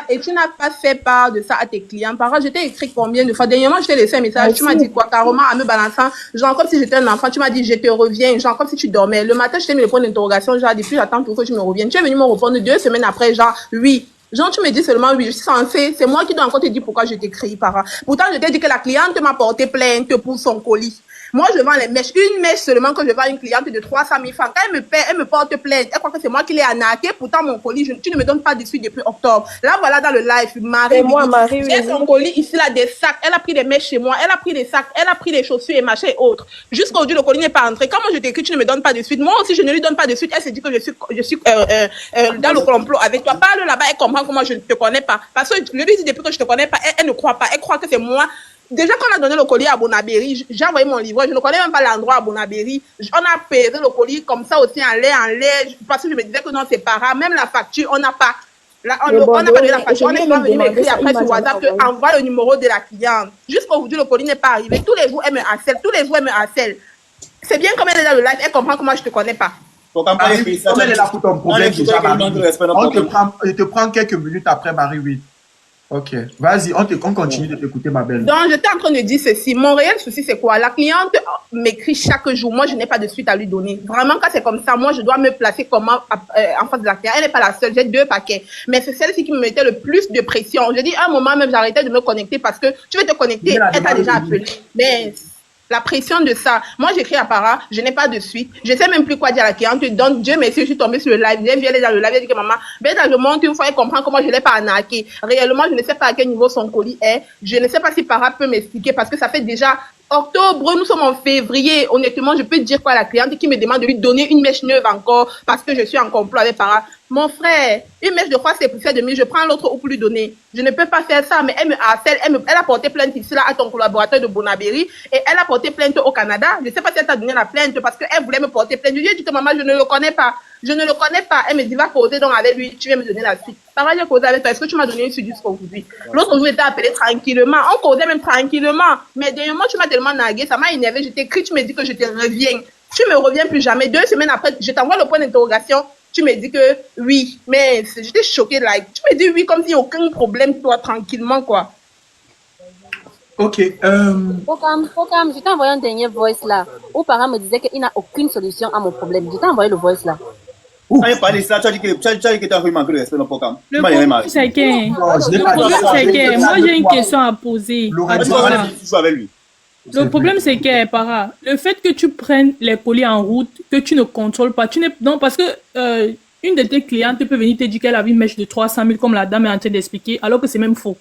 Et tu n'as pas fait part de ça à tes clients. Para, je t'ai écrit combien de fois? Dernièrement, je t'ai laissé un message. Tu m'as dit quoi? Carrément, en me balançant. Genre, comme si j'étais un enfant. Tu m'as dit, je te reviens. Genre, comme si tu dormais. Le matin, je t'ai mis le point d'interrogation. Genre, depuis, j'attends pour que tu me reviennes. Tu es venu me répondre 2 semaines après. Genre, oui. Genre, tu me dis seulement oui, je suis censée. C'est moi qui dois encore te dire pourquoi je t'écris, Para. Pourtant, je t'ai dit que la cliente m'a porté plainte pour son colis. Moi, je vends les mèches. Une mèche seulement que je vends à une cliente de 300 000 francs. Quand elle me paie, elle me porte plainte. Elle croit que c'est moi qui l'ai arnaqué. Pourtant, mon colis, tu ne me donnes pas de suite depuis octobre. Là, voilà dans le live, Marie. J'ai son colis ici, là, des sacs. Elle a pris des mèches chez moi. Elle a pris des sacs. Elle a pris des chaussures et machin et autres. Jusqu'aujourd'hui, le colis n'est pas entré. Quand moi, je t'écris, tu ne me donnes pas de suite. Moi aussi, je ne lui donne pas de suite. Elle se dit que je suis dans le complot avec toi. Parle là-bas, elle comprend que moi, je ne te connais pas. Parce que je lui dis depuis que je te connais pas, elle ne croit pas. Elle croit que c'est moi. Déjà, quand on a donné le colis à Bonabéry, j'ai envoyé mon livre, je ne connais même pas l'endroit à Bonabéry. On a pesé le colis comme ça aussi en lait, parce que je me disais que non, c'est pas rare. Même la facture, on n'a pas. Là, on n'a pas donné la facture. On est pas venu m'écrire après sur WhatsApp que envoie le numéro de la cliente. Jusqu'aujourd'hui, le colis n'est pas arrivé. Tous les jours, elle me harcèle. C'est bien comme elle est dans le live, elle comprend que moi, je ne te connais pas. Comme elle est là pour ton problème, déjà, Marie. Je te prends quelques minutes après, Marie, oui. Ok, vas-y, on continue de t'écouter, ma belle. Donc, j'étais en train de dire ceci. Mon réel souci, c'est quoi? La cliente m'écrit chaque jour. Moi, je n'ai pas de suite à lui donner. Vraiment, quand c'est comme ça, moi, je dois me placer comment en face de la cliente. Elle n'est pas la seule. J'ai 2 paquets. Mais c'est celle-ci qui me mettait le plus de pression. Je dis, à un moment même, j'arrêtais de me connecter parce que tu veux te connecter. Elle t'a déjà appelé. Mais la pression de ça. Moi, j'écris à Para, je n'ai pas de suite. Je ne sais même plus quoi dire à la cliente. Donc, Dieu merci, je suis tombée sur le live. Elle vient dans le live, elle dit que maman, ben, je monte une fois, elle comprend comment je ne l'ai pas arnaqué. Réellement, je ne sais pas à quel niveau son colis est. Je ne sais pas si Para peut m'expliquer parce que ça fait déjà octobre, nous sommes en février. Honnêtement, je peux dire quoi à la cliente qui me demande de lui donner une mèche neuve encore parce que je suis en complot avec Para. Mon frère, une mèche de 3 c'est pour faire de mieux. Je prends l'autre ou pour lui donner. Je ne peux pas faire ça, mais elle me harcèle. Elle a porté plainte ici là à ton collaborateur de Bonaberry et elle a porté plainte au Canada. Je ne sais pas si elle t'a donné la plainte parce qu'elle voulait me porter plainte. Je lui ai dit que maman, je ne le connais pas. Je ne le connais pas. Elle me dit, va causer donc avec lui. Tu viens me donner la suite. Para, j'ai causé avec toi. Est-ce que tu m'as donné une suite jusqu'à aujourd'hui? L'autre jour, j'étais appelé tranquillement. On causait même tranquillement. Mais dernièrement, tu m'as tellement nagué. Ça m'a énervé. Je t'écris, tu me dis que je te reviens. Tu me reviens plus jamais. 2 semaines après, je t'envoie le point d'interrogation. Tu me dis que oui, mais j'étais choquée, like, tu me dis oui comme s'il n'y a aucun problème, toi, tranquillement, quoi. Ok. Fokam, je t'ai envoyé un dernier voice là, où Para me disait qu'il n'a aucune solution à mon problème. Je t'ai envoyé le voice là. Quand il parlait de ça, tu as dit que tu as vraiment manqué de respect dans Fokam. Le problème, c'est que moi, j'ai une question à poser. Le problème, c'est que, Para, le fait que tu prennes les colis en route, que tu ne contrôles pas, non, parce que une de tes clientes peut venir te dire qu'elle a une mèche de 300 000, comme la dame est en train d'expliquer, alors que c'est même faux.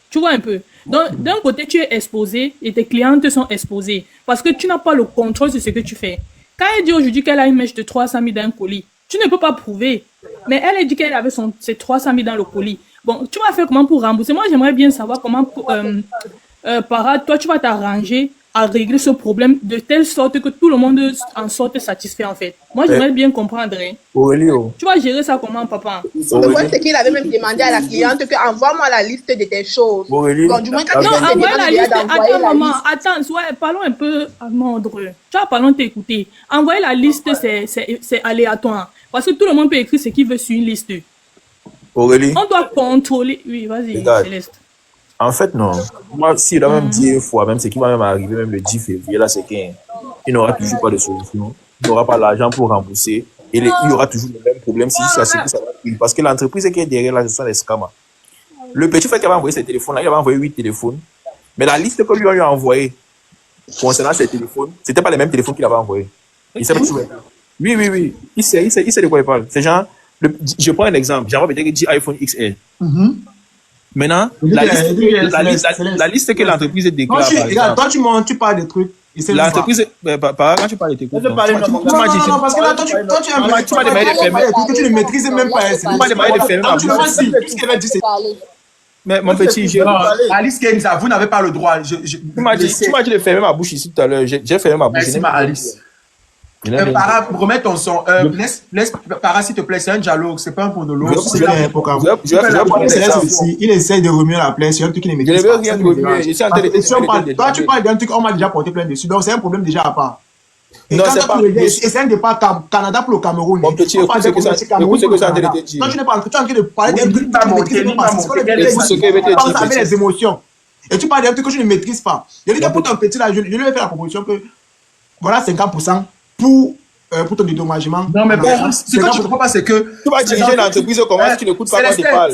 Tu vois un peu. Donc, d'un côté, tu es exposé et tes clientes sont exposées parce que tu n'as pas le contrôle sur ce que tu fais. Quand elle dit aujourd'hui qu'elle a une mèche de 300 000 dans un colis, tu ne peux pas prouver. Mais elle a dit qu'elle avait ses 300 000 dans le colis. Bon, tu vas faire comment pour rembourser? Moi, j'aimerais bien savoir comment... Para, toi, tu vas t'arranger à régler ce problème de telle sorte que tout le monde en sorte satisfait, en fait. Moi, j'aimerais bien comprendre. Hein. Aurélio. Tu vas gérer ça comment, papa? Le point, c'est qu'il avait même demandé à la cliente que envoie-moi la liste de tes choses. Aurélio. Bon, du moins, quand non, envoie la liste. Attends, maman, attends, parlons un peu à l'ordre. Tu vas parlons t'écouter. Envoyer la liste, c'est aléatoire. Parce que tout le monde peut écrire ce qu'il veut sur une liste. Aurélie. On doit contrôler. Oui, vas-y, Céleste. En fait, non. Moi, s'il a même dit une fois, même ce qui va même arriver, même le 10 février, là, c'est qu'il n'aura toujours pas de solution. Il n'aura pas l'argent pour rembourser. Et il y aura toujours le même problème si ça se ça va. Parce que l'entreprise qui est derrière là, ce sont les scammers. Le petit fait qu'il avait envoyé ses téléphones, là, il avait envoyé 8 téléphones. Mais la liste que lui a envoyée concernant ses téléphones, c'était pas les mêmes téléphones qu'il avait envoyés. Il sait pas toujours. Oui. Il sait de quoi il parle. C'est genre, je prends un exemple. J'envoie peut-être 10 iPhone XR. Maintenant, la liste que l'entreprise déclare. Regarde, toi, tu parles des trucs. L'entreprise, quand tu parles des trucs. Non, parce que là, toi, tu m'as demandé de fermer. Que tu ne maîtrises même pas. Tu m'as demandé de fermer. Tu m'as dit, mais mon petit, Alice Kenza, vous n'avez pas le droit. Tu m'as dit de fermer ma bouche ici tout à l'heure. J'ai fermé ma bouche. Merci, ma Alice. Para, remets ton son. Laisse Para, s'il te plaît, c'est un dialogue, c'est pas un monologue. Il essaie de remuer la plaie sur un truc qui ne maîtrise pas. Je ne veux rien remuer. Toi, tu parles d'un truc, on m'a déjà porté plainte dessus, donc c'est un problème déjà à part. Et c'est un départ Canada pour le Cameroun. Mon petit, écoute ce que ça te dit. Toi, tu n'es pas en train de parler d'un truc que tu ne maîtrises pas. C'est ce avec les émotions. Et tu parles d'un truc que je ne maîtrise pas. Je dis que pour ton petit là, je lui ai fait la proposition que voilà 50%. Pour ton dédommagement. Non, mais ce que tu ne comprends pas, c'est que tu vas diriger l'entreprise, comment est-ce que tu n'écoutes pas quand tu parles?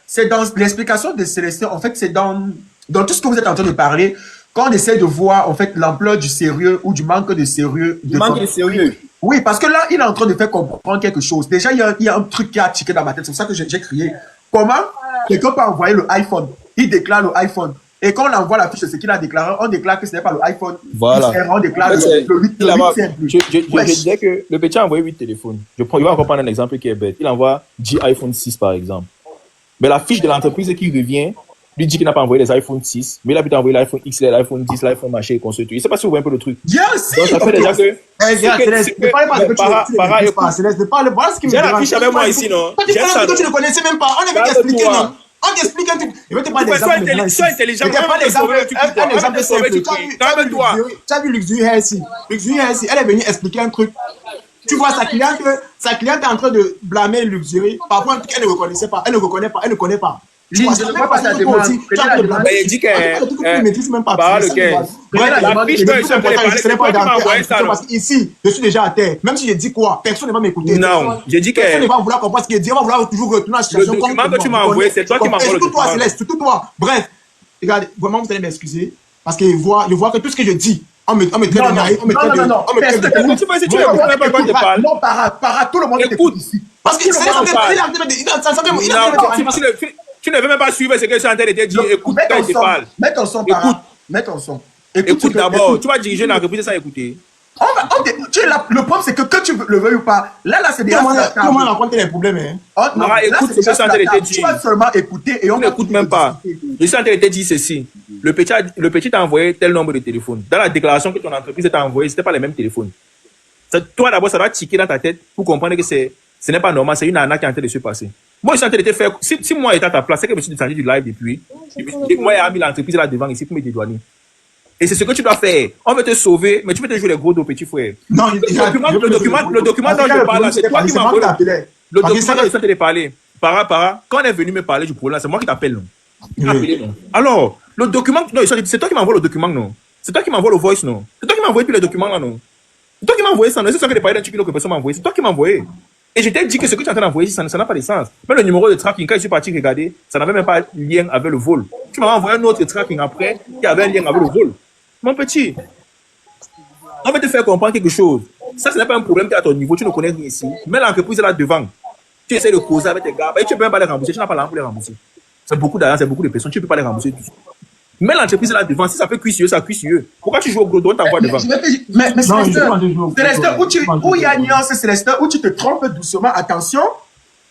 C'est dans l'explication de Célestin, en fait, c'est dans tout ce que vous êtes en train de parler, quand on essaie de voir, en fait, l'ampleur du sérieux ou du manque de sérieux. Du manque de sérieux. Oui, parce que là, il est en train de faire comprendre quelque chose. Déjà, il y a un truc qui a tiqué dans ma tête, c'est pour ça que j'ai crié. Comment quelqu'un peut envoyer le iPhone? Il déclare le iPhone. Et quand on envoie la fiche de ce qu'il a déclaré, on déclare que ce n'est pas le iPhone. Voilà. On déclare le 8 simple. Je disais que le petit a envoyé 8 téléphones. Il va encore prendre un exemple qui est bête. Il envoie 10 iPhone 6 par exemple. Mais la fiche de l'entreprise qui revient lui dit qu'il n'a pas envoyé les iPhone 6, mais il a pu envoyer l'iPhone XL, l'iPhone 10, l'iPhone machin et construit. Je ne sais pas si vous voyez un peu le truc. Yes! Donc ça fait déjà que. Ne parlez pas de que tu ne pas. Céleste, ne parle pas. J'ai la fiche avec moi ici, non? Tu parles que tu ne connaissais même pas. On avait expliqué, non? On t'explique un truc. Je vais te parler d'exemple. Sois intelligent. Un exemple simple. Tu as vu Luxury Healthy. Luxury Healthy, elle est venue expliquer un truc. Tu vois, sa cliente est en train de blâmer Luxury par rapport à un truc qu'elle ne reconnaissait pas. Elle ne reconnaît pas. Elle ne connaît pas. Je ne vois pas sa demande. Il dit que... ne maîtrise même pas. La fiche que je suis en train de parler, c'est toi qui m'as envoyé ça. Parce qu'ici, je suis déjà à terre. Même si je dis quoi, personne ne va m'écouter. Non, j'ai dit que... Personne ne va vouloir comprendre ce qu'il dit. On va vouloir toujours retourner à la situation. Le document que tu m'as envoyé, c'est toi qui m'as envoyé le document. Surtout toi, Céleste, surtout toi. Bref, regarde, vraiment, vous allez m'excuser. Parce qu'il voit que tout ce que je dis, on me traite de naïf, on me traite de... Non, tu m'as dit, tu n'écoutes même pas quand je parle. Non, para, tout le monde écoute ici. Parce que c'est tu ne veux même pas suivre ce que je suis en train de te dire. Écoute quand il te parle. Mets ton son, para. Mets ton son. Écoute d'abord. Tu vas diriger la reprise sans écouter. Le problème, c'est que tu le veuilles ou pas, là, c'est déjà... Comment on raconte les problèmes, hein? Écoute ce que je suis en train de te dire. Tu vas seulement écouter et on n'écoute même pas. Je suis en train de te dire ceci. Le petit t'a envoyé tel nombre de téléphones. Dans la déclaration que ton entreprise t'a envoyée, ce n'était pas les mêmes téléphones. Toi, d'abord, ça doit tiquer dans ta tête pour comprendre que ce n'est pas normal, c'est une arnaque qui est en train de se passer. Moi, je suis en train de te faire... Si moi, j'étais à ta place, c'est que je me suis descendu du live depuis. Moi, j'ai mis l'entreprise là devant ici pour me dédouaner. Et c'est ce que tu dois faire. On veut te sauver, mais tu veux te jouer les gros dos, petit frère. Non, le document dont je parle, c'est toi qui m'as envoyé. Le document dont je suis en train de parler. Quand on est venu me parler du problème, c'est moi qui t'appelle, non? Alors, le document, non, c'est toi qui m'envoie le document, non? C'est toi qui m'envoie le voice, non? C'est toi qui m'as envoyé tous les documents, là, non? C'est toi qui m'as envoyé ça, non? C'est toi qui t'ai parlé d'un truc que personne m'a envoyé. C'est toi qui m'as envoyé. Et je t'ai dit que ce que tu es en train d'envoyer, ça n'a pas de sens. Même le numéro de tracking, quand je suis parti regarder, ça n'avait même pas lien avec le vol. Tu m'as envoyé un autre tracking après qui avait un lien avec le vol. Mon petit, on va te faire comprendre quelque chose. Ça, ce n'est pas un problème qui est à ton niveau. Tu ne connais rien ici. Mais l'entreprise est là devant. Tu essaies de causer avec tes gars. Et tu ne peux même pas les rembourser. Tu n'as pas l'argent pour les rembourser. C'est beaucoup d'argent, c'est beaucoup de personnes. Tu ne peux pas les rembourser tous. Mais l'entreprise est là devant. Si ça fait cuire sur eux, ça cuit sur eux. Pourquoi tu joues au gros dos, on t'envoie devant? Mais Célestin, où il y a une nuance, Célestin, où tu te trompes doucement, attention,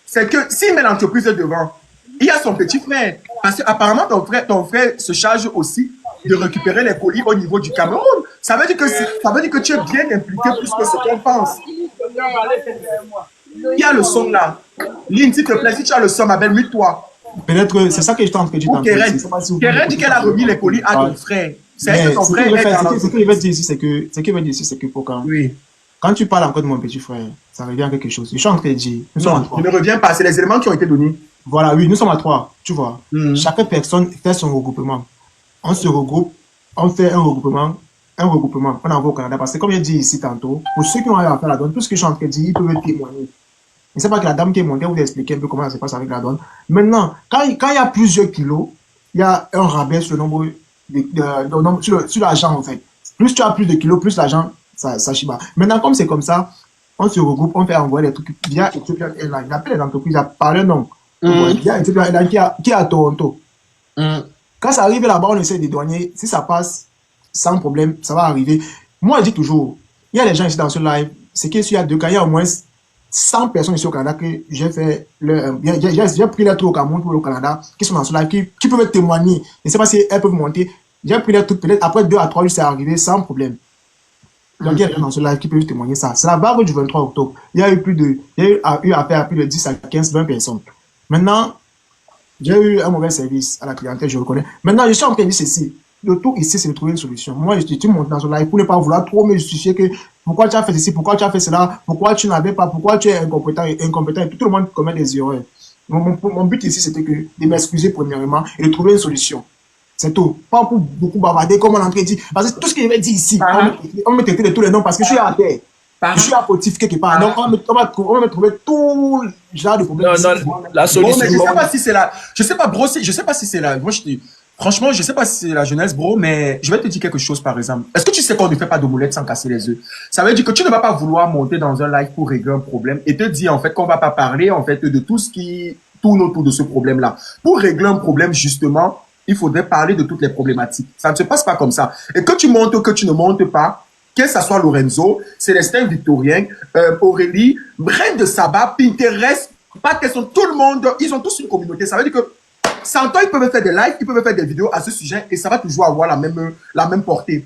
c'est que si mais l'entreprise est devant, il y a son petit frère. Parce qu'apparemment, ton frère se charge aussi de récupérer les colis au niveau du Cameroun. Ça veut dire que tu es bien impliqué plus que ce qu'on pense. Il y a le son là. Lynn, s'il te plaît, si tu as le son, ma belle, mute-toi. Peut-être c'est ça que je t'en dis. Keren dit qu'elle a remis les colis à ton frère. C'est ton frère. Ce qu'il veut dire ici, c'est que pour quand tu parles encore de mon petit frère, ça revient à quelque chose. Je suis en train de dire. Non, je ne reviens pas. C'est les éléments qui ont été donnés. Voilà, oui, nous sommes à 3. Tu vois. Chaque personne fait son regroupement. On se regroupe, on fait un regroupement, on envoie au Canada. Parce que comme je dis ici tantôt, pour ceux qui ont à faire la donne, tout ce que je suis en train de dire, ils peuvent témoigner. Je ne sais pas que la dame qui est montée, vous expliquer un peu comment ça se passe avec la donne. Maintenant, quand il y a plusieurs kilos, il y a un rabais sur le nombre sur l'argent en fait. Plus tu as plus de kilos, plus l'argent, ça chiba. Maintenant, comme c'est comme ça, on se regroupe, on fait envoyer les trucs via Ethiopian Airlines. Il appelle les entreprises, il a parlé non. Via Ethiopian Airlines qui est à Toronto. Quand ça arrive là-bas, on essaie de douanier. Si ça passe sans problème, ça va arriver. Moi, je dis toujours, il y a des gens ici dans ce live, c'est qu'il y a 2 cas, il y a au moins 100 personnes ici au Canada que j'ai fait j'ai pris les trucs au Cameroun pour le Canada, qui sont dans ce live, qui peuvent témoigner. Je ne sais pas si elles peuvent monter. J'ai pris les trucs, peut-être après 2 à 3 jours, c'est arrivé sans problème. Donc, il y a des gens dans ce live qui peuvent témoigner ça. C'est la vague du 23 octobre. Il y a eu affaire à plus de 10 à 15, 20 personnes. Maintenant, j'ai eu un mauvais service à la clientèle, je reconnais. Maintenant, je suis en train de dire ceci. Le tout ici, c'est de trouver une solution. Moi, je monte dans ce live pour ne pas vouloir trop me justifier que pourquoi tu as fait ceci, pourquoi tu as fait cela, pourquoi tu n'avais pas, pourquoi tu es incompétent et tout le monde commet des erreurs. Mon but ici, c'était de m'excuser premièrement et de trouver une solution. C'est tout. Pas pour beaucoup bavarder comme on est en train de dire. Parce que tout ce que je vais dire ici, on me traiter de tous les noms parce que je suis à terre. Je suis à fautif quelque part. Donc, on va trouver tout genre de problèmes. Non, la solution. Bon, mais je sais pas si c'est là. Je sais pas, bro, je sais pas si c'est là. Moi, franchement, je sais pas si c'est la jeunesse, bro, mais je vais te dire quelque chose, par exemple. Est-ce que tu sais qu'on ne fait pas d'omelette sans casser les œufs? Ça veut dire que tu ne vas pas vouloir monter dans un live pour régler un problème et te dire, en fait, qu'on va pas parler, en fait, de tout ce qui tourne autour de ce problème-là. Pour régler un problème, justement, il faudrait parler de toutes les problématiques. Ça ne se passe pas comme ça. Et que tu montes ou que tu ne montes pas, que ce soit Lorenzo, Célestin Victorien, Aurélie, Reine de Saba, Pinterest, Patterson, tout le monde, ils ont tous une communauté. Ça veut dire que 100 ans, ils peuvent faire des lives, ils peuvent faire des vidéos à ce sujet et ça va toujours avoir la même portée.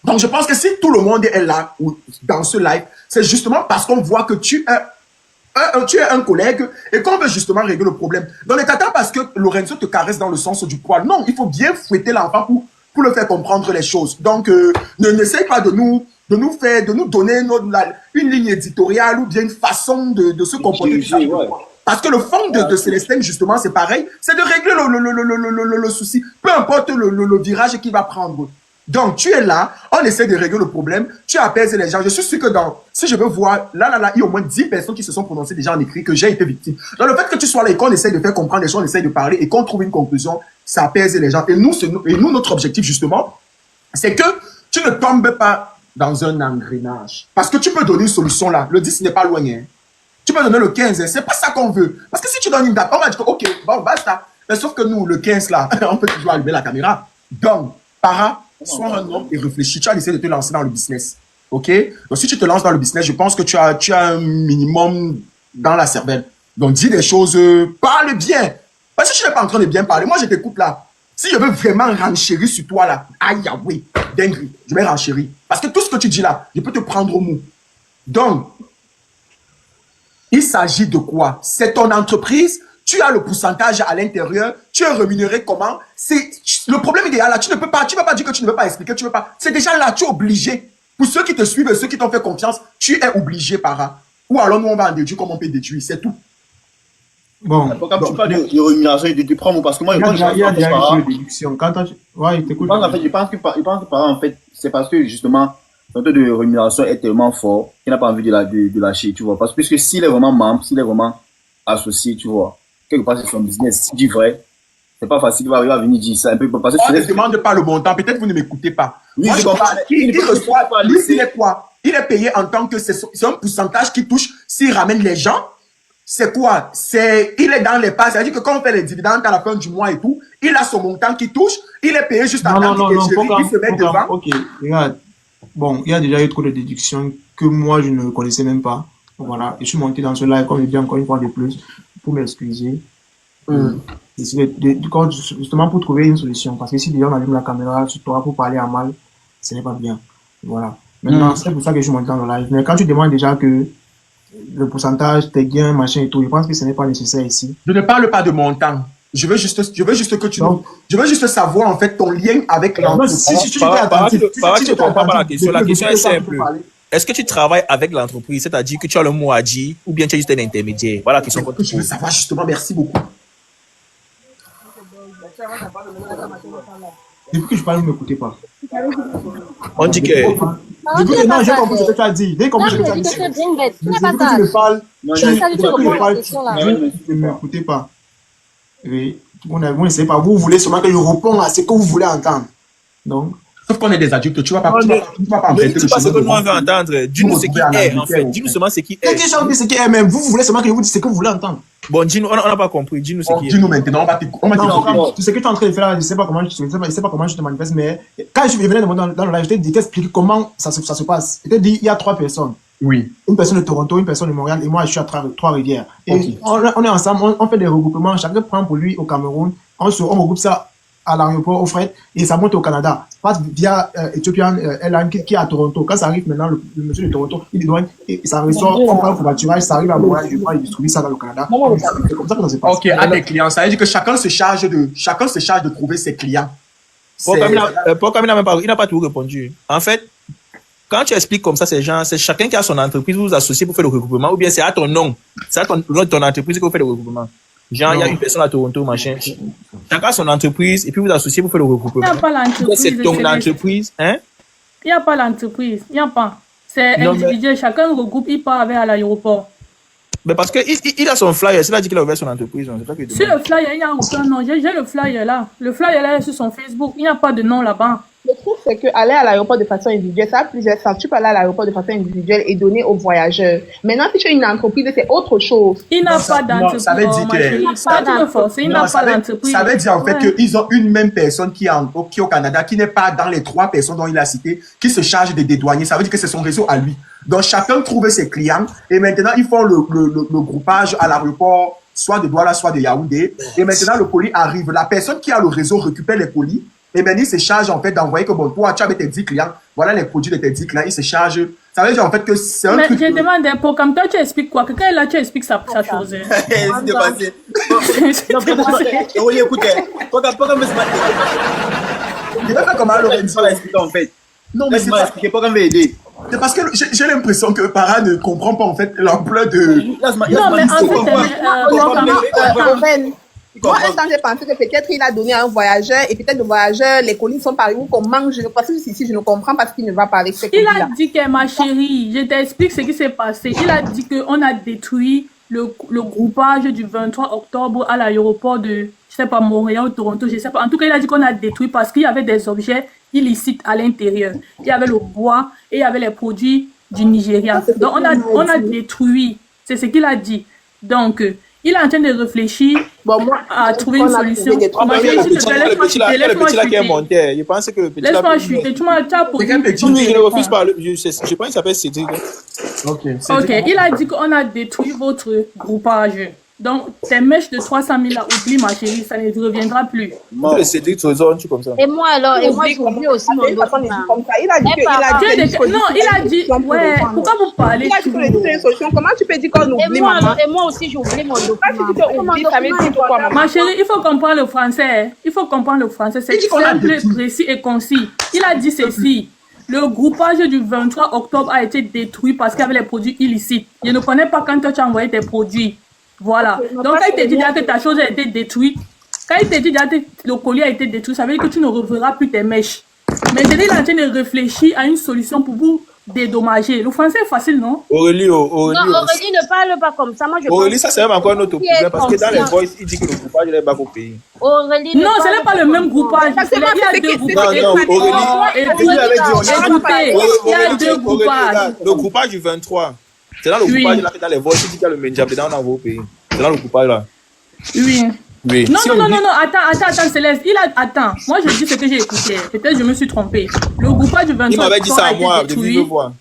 Donc, je pense que si tout le monde est là ou dans ce live, c'est justement parce qu'on voit que tu es un collègue et qu'on veut justement régler le problème. Donc, ne t'attends pas parce que Lorenzo te caresse dans le sens du poil. Non, il faut bien fouetter l'enfant pour le faire comprendre les choses. Donc, n'essaye pas de nous donner une ligne éditoriale ou bien une façon de se comporter. Parce que le fond de Célestin, justement, c'est pareil, c'est de régler le souci, peu importe le virage qu'il va prendre. Donc, tu es là, on essaie de régler le problème, tu apaises les gens. Je suis sûr que si je veux voir, il y a au moins 10 personnes qui se sont prononcées déjà en écrit que j'ai été victime. Donc, le fait que tu sois là et qu'on essaie de faire comprendre les choses, on essaie de parler et qu'on trouve une conclusion, ça apaise les gens. Et nous, notre objectif, justement, c'est que tu ne tombes pas dans un engrenage. Parce que tu peux donner une solution là. Le 10 n'est pas loin. Hein. Tu peux donner le 15. Hein. C'est pas ça qu'on veut. Parce que si tu donnes une date, on va dire, OK, bon, basta. Mais sauf que nous, le 15 là, on peut toujours allumer la caméra. Donc, sois un homme et réfléchis. Tu as essayé de te lancer dans le business. OK? Donc, si tu te lances dans le business, je pense que tu as un minimum dans la cervelle. Donc, dis des choses, parle bien. Parce que tu n'es pas en train de bien parler. Moi, je t'écoute là. Si je veux vraiment renchérir sur toi là, aïe, oui, dinguerie, je vais renchérir. Parce que tout ce que tu dis là, je peux te prendre au mot. Donc, il s'agit de quoi? C'est ton entreprise, tu as le pourcentage à l'intérieur, tu es rémunéré comment? C'est le problème idéal là, tu ne peux pas dire que tu ne veux pas expliquer, tu ne veux pas. C'est déjà là, tu es obligé. Pour ceux qui te suivent et ceux qui t'ont fait confiance, tu es obligé par là. Ou alors nous on va en déduire comme on peut déduire, c'est tout. Bon, quand tu parles de rémunération et de prendre, parce que moi, il y a déjà une déduction. Ouais, il t'écoute. En fait, je pense que en fait, c'est parce que justement, son taux de rémunération est tellement fort qu'il n'a pas envie de lâcher, tu vois. Parce que s'il est vraiment membre, s'il est vraiment associé, tu vois, quelque part, c'est son business. S'il dit vrai, c'est pas facile, il va venir dire ça un peu. Parce que on ne demande pas le montant, peut-être vous ne m'écoutez pas. Oui, moi, il reçoit, lui, il est quoi? Il est payé en tant que c'est un pourcentage qui touche s'il ramène les gens. C'est quoi? Il est dans les passes. C'est-à-dire que quand on fait les dividendes à la fin du mois et tout, il a son montant qui touche, il est payé juste en tant qu'il se met devant. Ok, regarde. Bon, il y a déjà eu trop de déductions que moi, je ne connaissais même pas. Voilà. Et je suis monté dans ce live, comme je dis encore une fois de plus, pour m'excuser. Justement pour trouver une solution. Parce que si déjà on allume la caméra, tu t'auras pour parler à mal, ce n'est pas bien. Voilà. Maintenant, c'est pour ça que je suis monté dans le live. Mais quand tu demandes déjà que le pourcentage, tes gains, machin et tout, je pense que ce n'est pas nécessaire ici. Je ne parle pas de montant. Je veux juste que tu... je veux juste savoir, en fait, ton lien avec l'entreprise. Si tu ne comprends pas la question. La question est simple. Est-ce que tu travailles avec l'entreprise, c'est-à-dire que tu as le mot à dire, ou bien tu es juste un intermédiaire? Voilà la question que je veux savoir, justement. Merci beaucoup. Depuis que je parle, vous ne m'écoutez pas. On dit que... Non, j'ai compris ce que tu as dit. Dès que tu as dit, tu parles, tu ne m'écoutez pas. Vous n'essayez pas. Vous voulez seulement que je réponde à ce que vous voulez entendre. Donc... Sauf qu'on est des adultes, tu ne vas pas emprunter le chemin. Ce que nous on veut entendre. Dis-nous ce qui est, en fait. Dis-nous seulement ce qui est. Qu'est-ce que ce qui est même? Vous voulez seulement que je vous dise ce que vous voulez entendre. Bon, dis-nous, on n'a pas compris. Dis-nous ce qui est. Dis-nous maintenant, on va te ce que tu es en train de faire là, je ne sais pas comment je te manifeste, mais quand je venais dans le live, je t'ai expliqué comment ça se passe. Je t'ai dit, il y a 3 personnes. Oui. Une personne de Toronto, une personne de Montréal, et moi, je suis à Trois-Rivières. Et on est ensemble, on fait des regroupements. Chacun prend pour lui au Cameroun. On regroupe ça à l'aéroport, au fret, et ça monte au Canada. Ça passe via Ethiopian Airlines qui est à Toronto. Quand ça arrive maintenant, le monsieur de Toronto, il douane et ça ressort, on prend le voiturage, ça arrive à Montréal, je prends, il distribue ça dans le Canada. C'est comme ça que ça se passe. Ok, à des clients, ça veut dire que chacun se charge de trouver ses clients. Paul Camille il n'a pas tout répondu. En fait, quand tu expliques comme ça, ces gens, c'est chacun qui a son entreprise, vous vous associez pour faire le regroupement, ou bien c'est à ton nom, c'est à ton entreprise que vous faites le regroupement. Genre, il y a une personne à Toronto, machin. Chacun a son entreprise et puis vous associez pour faire le regroupement. Il n'y a pas l'entreprise. C'est ton entreprise, hein? Il n'y a pas l'entreprise. Il n'y a pas. C'est individuel. Chacun regroupe, il part avec à l'aéroport. Mais parce qu'il a son flyer, c'est là qu'il a ouvert son entreprise. Sur le flyer, il n'y a aucun nom. J'ai le flyer là. Le flyer là est sur son Facebook. Il n'y a pas de nom là-bas. Le truc, c'est qu'aller à l'aéroport de façon individuelle, ça a plusieurs sens. Tu peux aller à l'aéroport de façon individuelle et donner aux voyageurs. Maintenant, si tu as une entreprise, c'est autre chose. Il n'a pas d'entreprise. Ça veut dire que... Il n'a pas d'entreprise. Ça veut dire en fait qu'ils ont une même personne qui est au Canada, qui n'est pas dans les 3 personnes dont il a cité, qui se charge de dédouaner. Ça veut dire que c'est son réseau à lui. Donc, chacun trouve ses clients et maintenant, ils font le groupage à l'aéroport, soit de Douala, soit de Yaoundé. Et maintenant, le colis arrive. La personne qui a le réseau récupère les colis. Et bien, il se charge en fait d'envoyer que bon, toi, tu avais tes 10 clients, voilà les produits de tes 10 clients, il se charge. Ça veut dire en fait que c'est un truc. Mais je demande un peu, comme toi, tu expliques quoi? Quelqu'un est là, tu expliques sa chose. C'est dépassé. Non, oui, écoutez, pourquoi me se battre? Il va faire comment Lorenzo expliquer en fait. Non, mais c'est pas expliquer, pourquoi me aider? C'est parce que j'ai l'impression que Para ne comprend pas en fait l'ampleur de... Non, mais en fait, moi, un temps, j'ai pensé que peut-être il a donné à un voyageur et peut-être le voyageur, les colis sont par où qu'on mange. Parce que ici, je ne comprends pas ce qu'il ne va pas avec ces colis. Il a dit que, ma chérie, je t'explique ce qui s'est passé. Il a dit qu'on a détruit le groupage du 23 octobre à l'aéroport de, je sais pas, Montréal ou Toronto, je sais pas. En tout cas, il a dit qu'on a détruit parce qu'il y avait des objets illicites à l'intérieur. Il y avait le bois et il y avait les produits du Nigeria. Donc, on a détruit. C'est ce qu'il a dit. Donc, il est en train de réfléchir à trouver une solution. Le petit là qui est monté, je pense que le petit là... Laisse-moi chuter, tu m'as posé... Je le refuse pas, je pense qu'il s'appelle Cédric. Ok, il a dit qu'on a détruit votre groupage. Donc, tes mèches de 300 000 là, oublie ma chérie, ça ne reviendra plus. Non, le Cédric Trésor, tu comme ça. Et moi alors, j'oublie aussi mon document. Il a dit non, il a dit, ouais, pourquoi vous parlez? Il a dit que c'est une solution. Comment tu peux dire qu'on oublie, maman? Et moi aussi, j'oublie mon document. Ma chérie, il faut comprendre le français. Il faut comprendre le français. C'est simple, précis et concis. Il a dit ceci. Le groupage du 23 octobre a été détruit parce qu'il y avait les produits illicites. Je ne connais pas quand tu as envoyé tes produits. Voilà. Donc, quand il te dit que ta chose a été détruite, quand il te dit que le colis a été détruit, ça veut dire que tu ne reverras plus tes mèches. Mais il est en train de réfléchir à une solution pour vous dédommager. Le français est facile, non? Aurélie non, Aurélie ne parle pas comme ça. Moi, Aurélie, ça c'est même encore un autre problème parce que dans les voices, il dit que le groupage n'est pas au pays. Aurélie non, ce n'est pas le même groupage. Il y a deux groupages. Non, Aurélie, il y a deux groupages. Le groupage du 23. C'est dans le groupage là que dans les voix, il dit qu'il y a le Menjab dedans dans vos pays. C'est dans le groupage là. Oui. Non, si non, attends, Céleste. Attends, moi je dis ce que j'ai écouté. Peut-être je me suis trompée. Le groupage du 23 il m'avait dit ça à moi, de vive voix.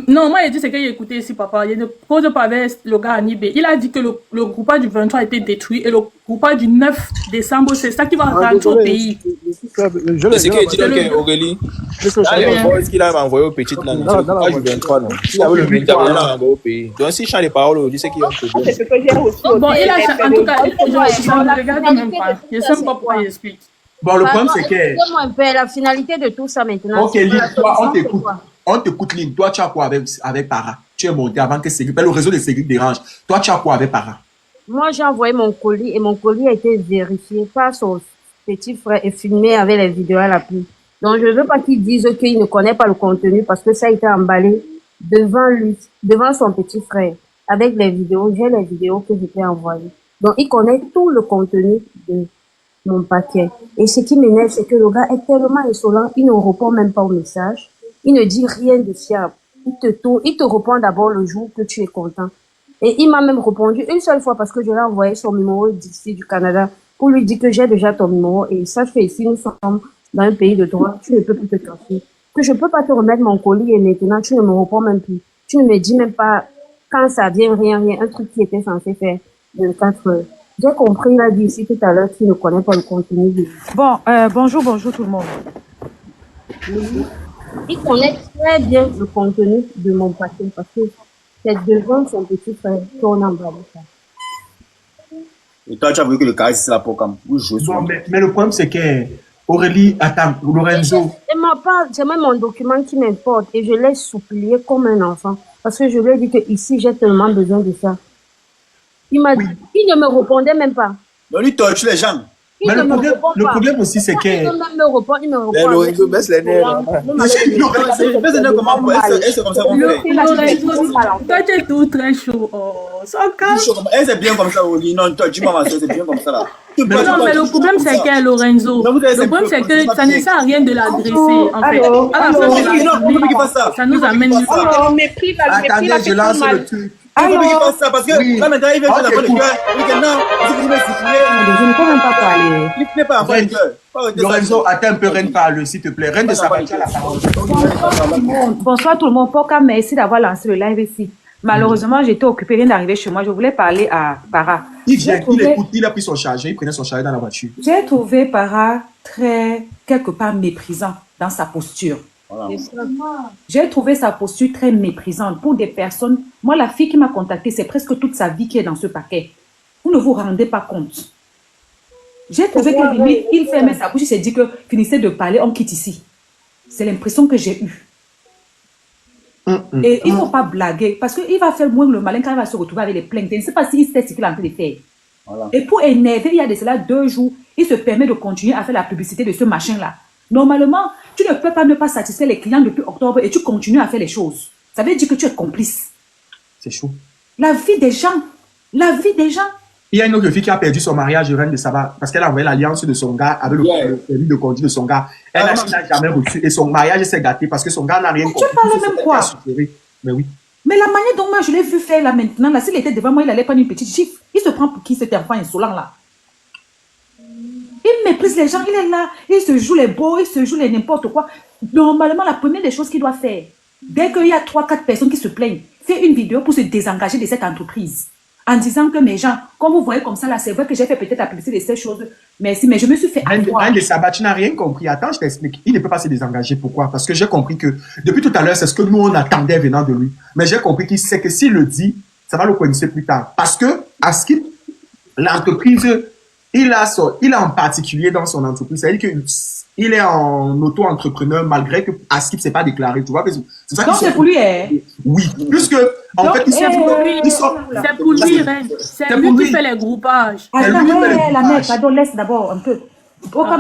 Non, moi j'ai dit ce que j'ai écouté ici, papa. Il ne pose pas avec le gars Anibé. Il a dit que le groupage du 23 a été détruit et le groupage du 9 décembre, c'est ça qui va rentrer au pays. C'est ce qu'il dit donc, Aurélie. Dans les voix qu'il a envoyé au petit là, c'est le groupage du 23. Il avait le Menjab là envoyé au pays. Donc si je chante les paroles aujourd'hui, c'est qu'il y a un problème. Bon, il a en tout cas, je ne regarde même pas. Je ne sais pas pourquoi il explique. Bon, le problème c'est que... Dis-moi un peu la finalité de tout ça maintenant. Ok, Lynn, toi, on t'écoute. On t'écoute, Lynn. Toi, tu as quoi avec Para? Tu es monté avant que Cédric... Le réseau de Cédric dérange. Toi, tu as quoi avec Para? Moi, j'ai envoyé mon colis et mon colis a été vérifié par son petit frère et filmé avec les vidéos à l'appui. Donc, je ne veux pas qu'il dise qu'il ne connaît pas le contenu parce que ça a été emballé devant lui, devant son petit frère. Avec les vidéos, j'ai les vidéos que je t'ai envoyées. Donc, il connaît tout le contenu de mon paquet. Et ce qui m'énerve, c'est que le gars est tellement insolent, il ne répond même pas au message. Il ne dit rien de fiable. Il te répond d'abord le jour que tu es content. Et il m'a même répondu une seule fois parce que je lui ai envoyé son numéro d'ici du Canada pour lui dire que j'ai déjà ton numéro et sache que ici nous sommes dans un pays de droit, tu ne peux plus te cacher. Que je peux pas te remettre mon colis et maintenant tu ne me réponds même plus. Tu ne me dis même pas quand ça vient, rien, un truc qui était censé faire 24 heures. J'ai compris, il a dit ici tout à l'heure qu'il ne connaît pas le contenu. Bon, bonjour tout le monde. Il connaît très bien le contenu de mon paquet parce que c'est devant son petit frère qu'on a emballé ça. Et toi, tu as vu que le cas, c'est la POCAM. Bon, mais le problème, c'est que Aurélie, attends, Lorenzo. C'est même mon document qui m'importe et je l'ai supplié comme un enfant parce que je lui ai dit que ici j'ai tellement besoin de ça. Il m'a dit, il ne me répondait même pas. Donc, il torture les gens. Mais le problème aussi, c'est que... Il me répond. Lorenzo baisse les nerfs. Baisse les nerfs comment? C'est comme ça qu'on fait. Toi, tu es tout très chaud. Ça calme. C'est bien comme ça, Oli. Non, toi, dis-moi, ma soeur, c'est bien comme ça, là. Non, mais le problème, c'est que Lorenzo, le problème, c'est que ça ne sert à rien de l'agresser, en fait. À la fin, ça nous amène... Attendez, je lance le truc. Il faut qu'il fasse ça parce que là maintenant il vient de la bonne cœur. Il dit non, je ne peux même pas parler. Il ne plaît pas après le cœur. Lorenzo, attends un peu, Reine parle, s'il te plaît. Reine de Sabati, la parole. Bonsoir tout le monde. Poka, merci d'avoir lancé le live ici. Malheureusement, j'étais occupée, rien d'arriver chez moi. Je voulais parler à Para. Il a pris son chargeur, il prenait son chargeur dans la voiture. J'ai trouvé Para quelque part méprisant dans sa posture. Voilà. J'ai trouvé sa posture très méprisante pour des personnes. Moi, la fille qui m'a contactée, c'est presque toute sa vie qui est dans ce paquet. Vous ne vous rendez pas compte. J'ai trouvé que limite, il fermait sa bouche, il s'est dit que finissez de parler, on quitte ici. C'est l'impression que j'ai eue. Et il ne faut pas blaguer, parce qu'il va faire moins le malin quand il va se retrouver avec les plaintes. Je ne sais pas s'il sait ce qu'il est en train de faire. Voilà. Et pour énerver, il y a de cela 2 jours, il se permet de continuer à faire la publicité de ce machin-là. Normalement, tu ne peux pas ne pas satisfaire les clients depuis octobre et tu continues à faire les choses. Ça veut dire que tu es complice. C'est chaud. La vie des gens. La vie des gens. Il y a une autre fille qui a perdu son mariage, Reine de Saba, parce qu'elle a envoyé l'alliance de son gars avec le permis de conduire de son gars. Elle n'a jamais reçu et son mariage s'est gâté parce que son gars n'a rien compris. Tu parles même quoi? Mais oui. Mais la manière dont moi je l'ai vu faire là maintenant, là, s'il était devant moi, il allait prendre une petite chiffre. Il se prend pour qui cet enfant insolent là? Il méprise les gens, il est là, il se joue les beaux, il se joue les n'importe quoi. Normalement, la première des choses qu'il doit faire, dès qu'il y a 3-4 personnes qui se plaignent, fait une vidéo pour se désengager de cette entreprise. En disant que mes gens, comme vous voyez comme ça là, c'est vrai que j'ai fait peut-être la publicité de ces choses. Merci, mais je me suis fait avoir. Reine de Saba, tu n'as rien compris. Attends, je t'explique. Il ne peut pas se désengager. Pourquoi? Parce que j'ai compris que, depuis tout à l'heure, c'est ce que nous on attendait venant de lui. Mais j'ai compris qu'il sait que s'il le dit, ça va le connaître plus tard. Parce que, à Skip, l'entreprise, il a en particulier dans son entreprise, c'est-à-dire qu'il est en auto-entrepreneur malgré que Askip s'est pas déclaré, tu vois. C'est ça. Donc c'est pour lui, hein? Oui, puisque en fait, c'est pour lui, Reine. C'est lui qui fait les groupages. Attends, la mère, pardon, laisse d'abord un peu.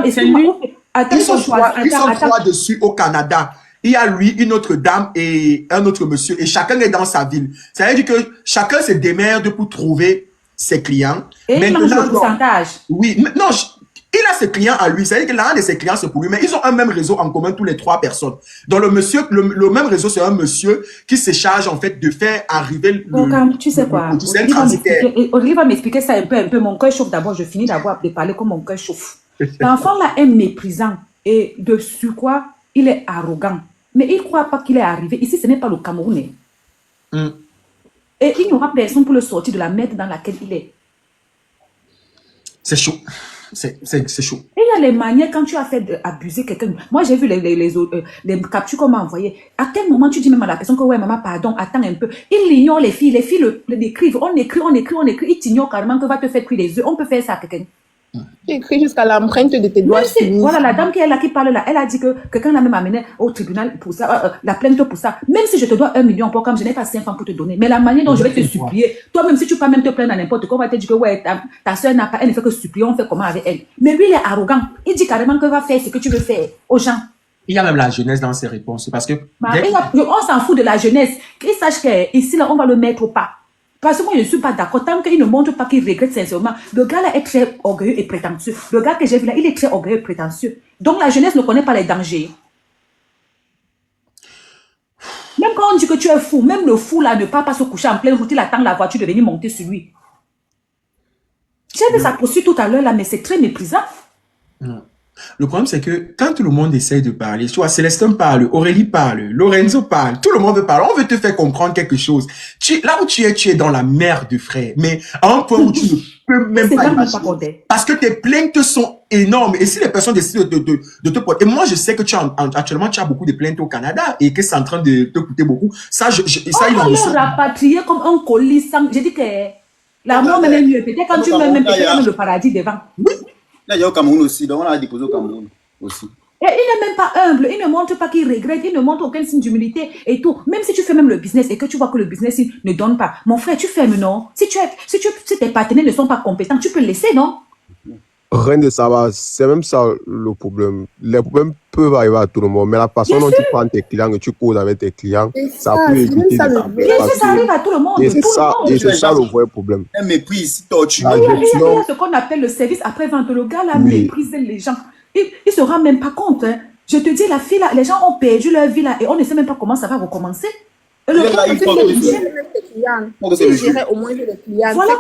Ils sont 3 dessus au Canada. Il y a lui, une autre dame et un autre monsieur, et chacun est dans sa ville. Ça veut dire que chacun se démerde pour trouver ses clients. Et il mange le pourcentage. Oui, non, il a ses clients à lui. C'est-à-dire que l'un de ses clients, c'est pour lui. Mais ils ont un même réseau en commun, tous les 3 personnes. Donc, le même réseau, c'est un monsieur qui se charge, en fait, de faire arriver tu sais quoi? Olivier va m'expliquer ça un peu. Mon cœur chauffe d'abord. Je finis d'abord de parler comme mon cœur chauffe. L'enfant, là, est méprisant. Et dessus quoi? Il est arrogant. Mais il ne croit pas qu'il est arrivé. Ici, ce n'est pas le Cameroun. Et il n'y aura personne pour le sortir de la merde dans laquelle il est. C'est chaud. C'est chaud. Et il y a les manières quand tu as fait abuser quelqu'un. Moi, j'ai vu les captures qu'on m'a envoyées. À quel moment tu dis même à la personne que ouais, maman, pardon, attends un peu. Il ignore les filles. Les filles le décrivent. On écrit. Il t'ignore carrément que va te faire cuire les œufs. On peut faire ça à quelqu'un. Tu écris jusqu'à l'empreinte de tes doigts. Voilà, la dame qui est là, qui parle là, elle a dit que quelqu'un l'a même amené au tribunal pour ça, la plainte pour ça. Même si je te dois 1 million, pour comme je n'ai pas 5 francs pour te donner. Mais la manière dont je vais te supplier, toi-même, si tu peux même te plaindre à n'importe quoi, on va te dire que ouais, ta soeur n'a pas, elle ne fait que supplier, on fait comment avec elle. Mais lui, il est arrogant. Il dit carrément qu'il va faire ce que tu veux faire aux gens. Il y a même la jeunesse dans ses réponses. Parce que. On s'en fout de la jeunesse. Qu'il sache qu'ici, là, on va le mettre au pas. Parce que moi, je ne suis pas d'accord. Tant qu'il ne montre pas qu'il regrette sincèrement, le gars là est très orgueilleux et prétentieux. Le gars que j'ai vu là, il est très orgueilleux et prétentieux. Donc la jeunesse ne connaît pas les dangers. Même quand on dit que tu es fou, même le fou là ne part pas se coucher en pleine route, il attend la voiture de venir monter sur lui. J'ai vu sa posture tout à l'heure là, mais c'est très méprisant. Le problème, c'est que quand tout le monde essaye de parler, tu vois, Célestin parle, Aurélie parle, Lorenzo parle, tout le monde veut parler, on veut te faire comprendre quelque chose. Là où tu es dans la merde, frère. Mais à un point où tu ne peux même pas imaginer. Parce que tes plaintes sont énormes. Et si les personnes décident de te porter... Et moi, je sais que actuellement, tu as beaucoup de plaintes au Canada et que c'est en train de te coûter beaucoup. Ça, il en est rapatrié comme un colis sans... Je dis que la mort même est mieux. Peut-être quand tu mets même le paradis devant. Oui. Là, il y a au Cameroun aussi, donc on l'a déposé au Cameroun aussi. Et il n'est même pas humble, il ne montre pas qu'il regrette, il ne montre aucun signe d'humilité et tout. Même si tu fais même le business et que tu vois que le business ne donne pas, mon frère, tu fermes, non? Si tes partenaires ne sont pas compétents, tu peux le laisser, non? Rien de ça va, c'est même ça le problème. Les problèmes peuvent arriver à tout le monde, mais la façon dont tu prends tes clients, que tu causes avec tes clients, ça peut éviter ça arrive à tout le monde. Et c'est ça le vrai problème. Un mépris, si tu il y a ce qu'on appelle le service après-vente. Le gars là méprise les gens. Il se rend même pas compte. Hein. Je te dis, la fille là, les gens ont perdu leur vie là et on ne sait même pas comment ça va recommencer. Voilà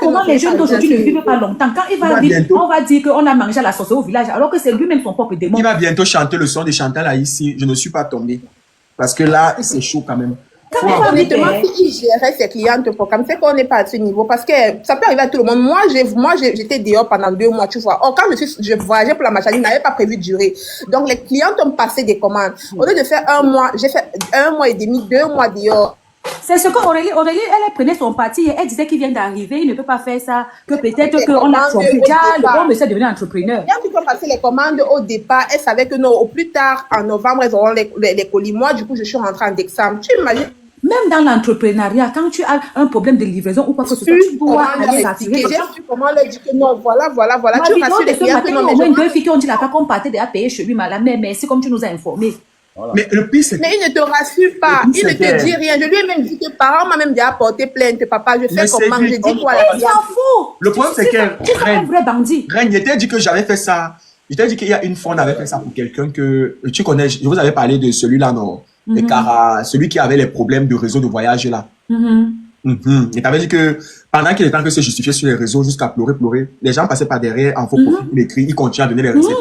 comment les jeunes d'aujourd'hui ne vivent pas longtemps. Quand il va vivre, on va dire qu'on a mangé à la sauce au village, alors que c'est lui-même son propre démon. Il va bientôt chanter le son de Chantal là ici. Je ne suis pas tombé. Parce que là, c'est chaud quand même. Honnêtement, si il gérait ses clientes pour comme c'est qu'on n'est pas à ce niveau, parce que ça peut arriver à tout le monde. Moi, j'étais dehors pendant 2 mois, tu vois. Or, quand je voyageais pour la marchandise, je n'avais pas prévu de durer. Donc, les clientes ont passé des commandes. Au lieu de faire 1 mois, j'ai fait 1 mois et demi, 2 mois dehors. C'est ce qu'Aurélie, elle prenait son parti et elle disait qu'il vient d'arriver, il ne peut pas faire ça, que peut-être qu'on a trompé. Déjà, le bon monsieur est devenu entrepreneur. Quand ils ont passé les commandes au départ, elle savait que non, au plus tard, en novembre, elles auront les colis. Moi, du coup, je suis rentrée en décembre. Tu imagines? Même dans l'entrepreneuriat, quand tu as un problème de livraison ou quoi que ce soit, tu dois aller s'assurer. J'ai su comment leur dire que non, voilà. Tu rassures les clients que non, mais deux filles qui ont dit là-bas qu'on partait déjà payer chez lui, mais merci comme tu nous as informés. Voilà. Mais le pire, c'est mais il ne te rassure pas, il ne te dit rien. Je lui ai même dit que parents m'a même déjà porté plainte, papa, je fais comment, je dis quoi. Il s'en fout. Le problème, c'est que un vrai bandit. Reine, il t'a dit que j'avais fait ça. Il t'a dit qu'il y a une fois, on avait fait ça pour quelqu'un que tu connais. Je vous avais parlé de celui-là, non? Celui qui avait les problèmes de réseau de voyage là. Il t'avait dit que pendant qu'il était en train de se justifier sur les réseaux jusqu'à pleurer, les gens passaient par derrière en faux profil, il écrit, il continue à donner les recettes.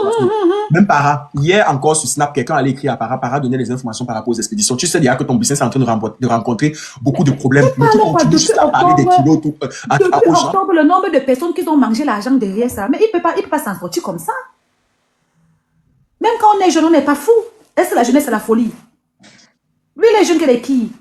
Même Para, hier encore sur Snap, quelqu'un allait écrire à Para donner les informations par rapport aux expéditions. Tu sais déjà que ton business est en train de rencontrer beaucoup de problèmes. Mais tu continues juste à parler des kilos aux gens. Octobre, le nombre de personnes qui ont mangé l'argent derrière ça, mais il peut pas s'en sortir comme ça. Même quand on est jeune, on n'est pas fou. Est-ce que la jeunesse, c'est la folie? Lui, les jeunes, qu'elle est qui?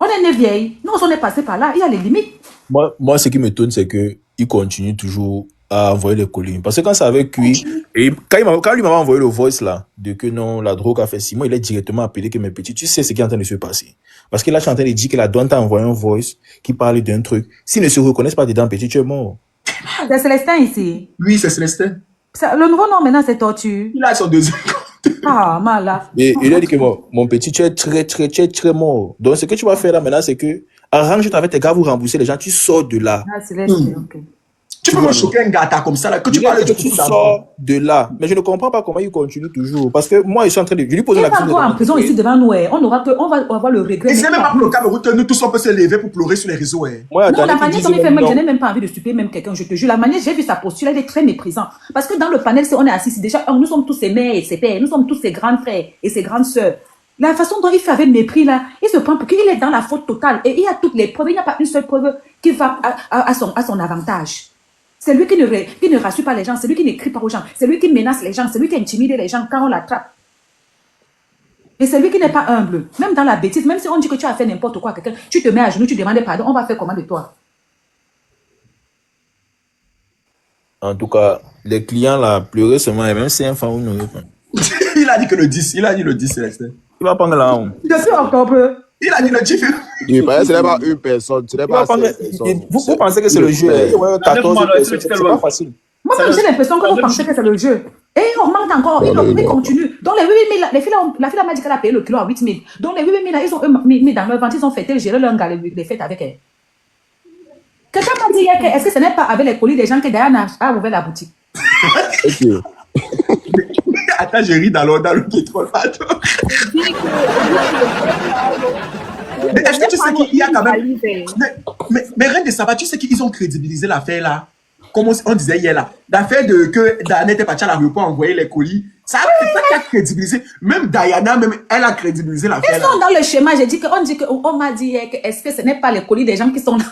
On est né vieille. Nous, on est passé par là. Il y a les limites. Moi, ce qui m'étonne, c'est qu'il continue toujours à envoyer les colis. Parce que quand c'est avec lui, et quand lui m'a envoyé le voice là, de que non, la drogue a fait 6 mois, il est directement appelé que mes petits, tu sais ce qui est en train de se passer. Parce que là, je suis en train de dire que la douane t'a envoyé un voice qui parle d'un truc. S'ils ne se reconnaissent pas dedans, petit, tu es mort. C'est Célestin ici. Oui, c'est Célestin. Le nouveau nom maintenant, c'est Tortue. Il a son deuxième. Ah, malade. Et il a dit que mon petit, tu es très mort. Donc, ce que tu vas faire là maintenant, c'est que arrange-toi avec tes gars, vous rembourser les gens, tu sors de là. Ah, Célestin, ok. Tu peux me choquer un gars comme ça, là, que tu parles de tu sors de là. Mais je ne comprends pas comment il continue toujours. Parce que moi, je suis en train de. Je lui pose la question. Il va en prison ici devant nous. On va avoir le regret. Et c'est même pas pour le Cameroun que nous tous on peut se lever pour pleurer sur les réseaux. Non, la manière dont il fait, je n'ai même pas envie de stupéfier même quelqu'un, je te jure. La manière, j'ai vu sa posture, elle est très méprisante. Parce que dans le panel, on est assis, déjà, nous sommes tous ses mères et ses pères, nous sommes tous ses grands frères et ses grandes sœurs. La façon dont il fait avec mépris, là, il se prend pour qu'il est dans la faute totale. Et il y a toutes les preuves, il n'y a pas une seule preuve qui va à son avantage. C'est lui qui ne rassure pas les gens, c'est lui qui n'écrit pas aux gens, c'est lui qui menace les gens, c'est lui qui intimide les gens quand on l'attrape. Et c'est lui qui n'est pas humble. Même dans la bêtise, même si on dit que tu as fait n'importe quoi à quelqu'un, tu te mets à genoux, tu demandes pardon, on va faire comment de toi? En tout cas, les clients là, pleuraient seulement, et même si un fan ou non. Il a dit que le 10, Célestin. Il va prendre la honte. Depuis octobre. Il a dit le 10. Ce n'est pas une personne, ce n'est pas vous pensez que c'est le jeu? 14 personnes, c'est pas facile. Moi-même, j'ai l'impression que vous pensez que c'est le jeu. Et on manque encore, il continue. Donc les 8 000, la fille m'a dit qu'elle a payé le kilo à 8 000. Donc les 8 000 là, ils ont mis dans leur vente, ils ont fêté, géré leur gars, les fêtes avec elle. Quelqu'un m'a dit hier que, est-ce que ce n'est pas avec les colis des gens que Diana a ouvert la boutique? Attends, je ris dans le pétrole. Mais est-ce que tu sais qu'il y a quand même... Mais rien de ça va, tu sais qu'ils ont crédibilisé l'affaire là. Comme on disait hier là. L'affaire de que Diana était partie à l'aéroport envoyer les colis. Ça a crédibilisé. Même Diana, elle a crédibilisé l'affaire. Ils sont dans le schéma. J'ai dit on m'a dit hier que est-ce que ce n'est pas les colis des gens qui sont là?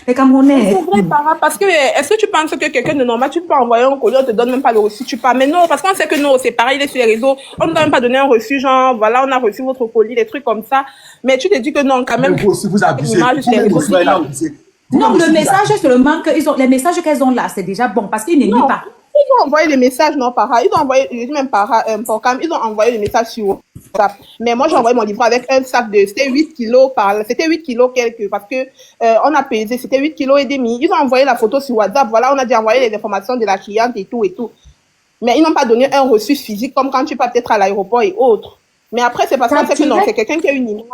Les Camerounais. C'est vrai, Para, parce que est-ce que tu penses que quelqu'un de normal, tu peux envoyer un colis, on te donne même pas le reçu, tu pars. Mais non, parce qu'on sait que non, c'est pareil, il est sur les réseaux, on ne doit même pas donner un reçu, genre, voilà, on a reçu votre colis, des trucs comme ça. Mais tu te dis que non, quand même. Vous abusez. Non, le message seulement les messages qu'elles ont là, c'est déjà bon, parce qu'ils n'ennuient pas. Ils ont envoyé des messages, non, Para. Ils ont envoyé, je dis même Para, ils ont envoyé des messages sur WhatsApp. Mais moi, j'ai envoyé mon livret avec un sac c'était 8 kilos c'était 8 kilos quelques, parce que, on a pesé, c'était 8 kilos et demi. Ils ont envoyé la photo sur WhatsApp. Voilà, on a déjà envoyé les informations de la cliente et tout. Mais ils n'ont pas donné un reçu physique, comme quand tu pars peut-être à l'aéroport et autres. Mais après, c'est parce qu'on sait que non, c'est quelqu'un qui a une image.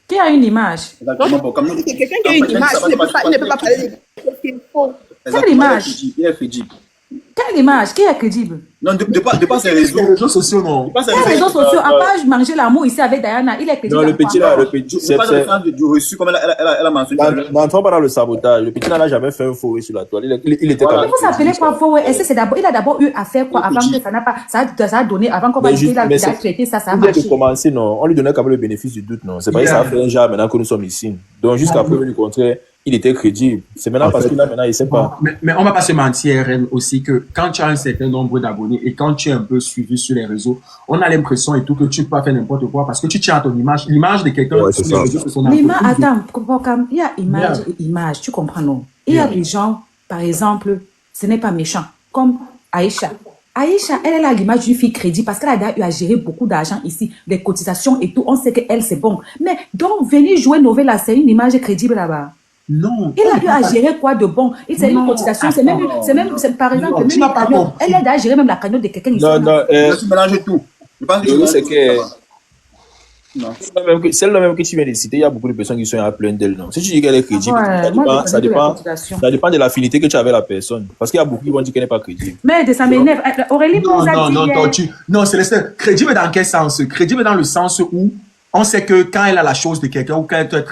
Qui a une image? C'est quelqu'un qui a une image. Il ne peut pas parler de choses qu'il faut. Quelle image? Il est crédible. Quelle image? Qui est crédible? Non, de pas ses réseaux sociaux, non. Quels réseaux sociaux? À part manger l'amour ici avec Diana, il est crédible. Non, le petit là, c'est pas du reçu, comme elle a mentionné. N'entrons pas dans le sabotage. Le petit là n'a jamais fait un faux sur la toile. Il était quand même. Vous appelez quoi faux? Est-ce que c'est d'abord, il a d'abord eu à faire quoi avant que ça n'a pas, ça a donné, avant qu'on va dire qu'il a traité ça a marché. De commencer, non. On lui donnait quand même le bénéfice du doute, non. C'est pas que ça a fait un genre maintenant que nous sommes ici. Donc, jusqu'à preuve du contraire, il était crédible. C'est maintenant parce que là, maintenant, il sait pas. Mais on va pas se mentir, RN, aussi, que quand tu as un certain nombre d'abonnés et quand tu es un peu suivi sur les réseaux, on a l'impression et tout que tu peux pas faire n'importe quoi parce que tu tiens à ton image. L'image de quelqu'un sur les réseaux, c'est son image. Mais attends, il y a image et image, tu comprends, non? Il y a des gens, par exemple, ce n'est pas méchant, comme Aïcha. Aïcha, elle a l'image d'une fille crédit parce qu'elle a eu à gérer beaucoup d'argent ici, des cotisations et tout. On sait qu'elle, c'est bon. Mais donc, venir jouer Novella, c'est une image crédible là-bas. Non. Il a eu à gérer quoi de bon? C'est une cotisation, c'est même, par exemple, non, même elle aide à gérer même la cagnotte de quelqu'un ici. Non, tu mélanges tout. Je pense que c'est que... Celle-là même que tu viens de citer, il y a beaucoup de personnes qui sont à plein d'elle. Si tu dis qu'elle est crédible, ça dépend de l'affinité que tu as avec la personne. Parce qu'il y a beaucoup qui vont dire qu'elle n'est pas crédible. Mais ça m'énerve. Aurélie nous a dit... Non, Céleste, crédible dans quel sens? Crédible dans le sens où on sait que quand elle a la chose de quelqu'un ou quand elle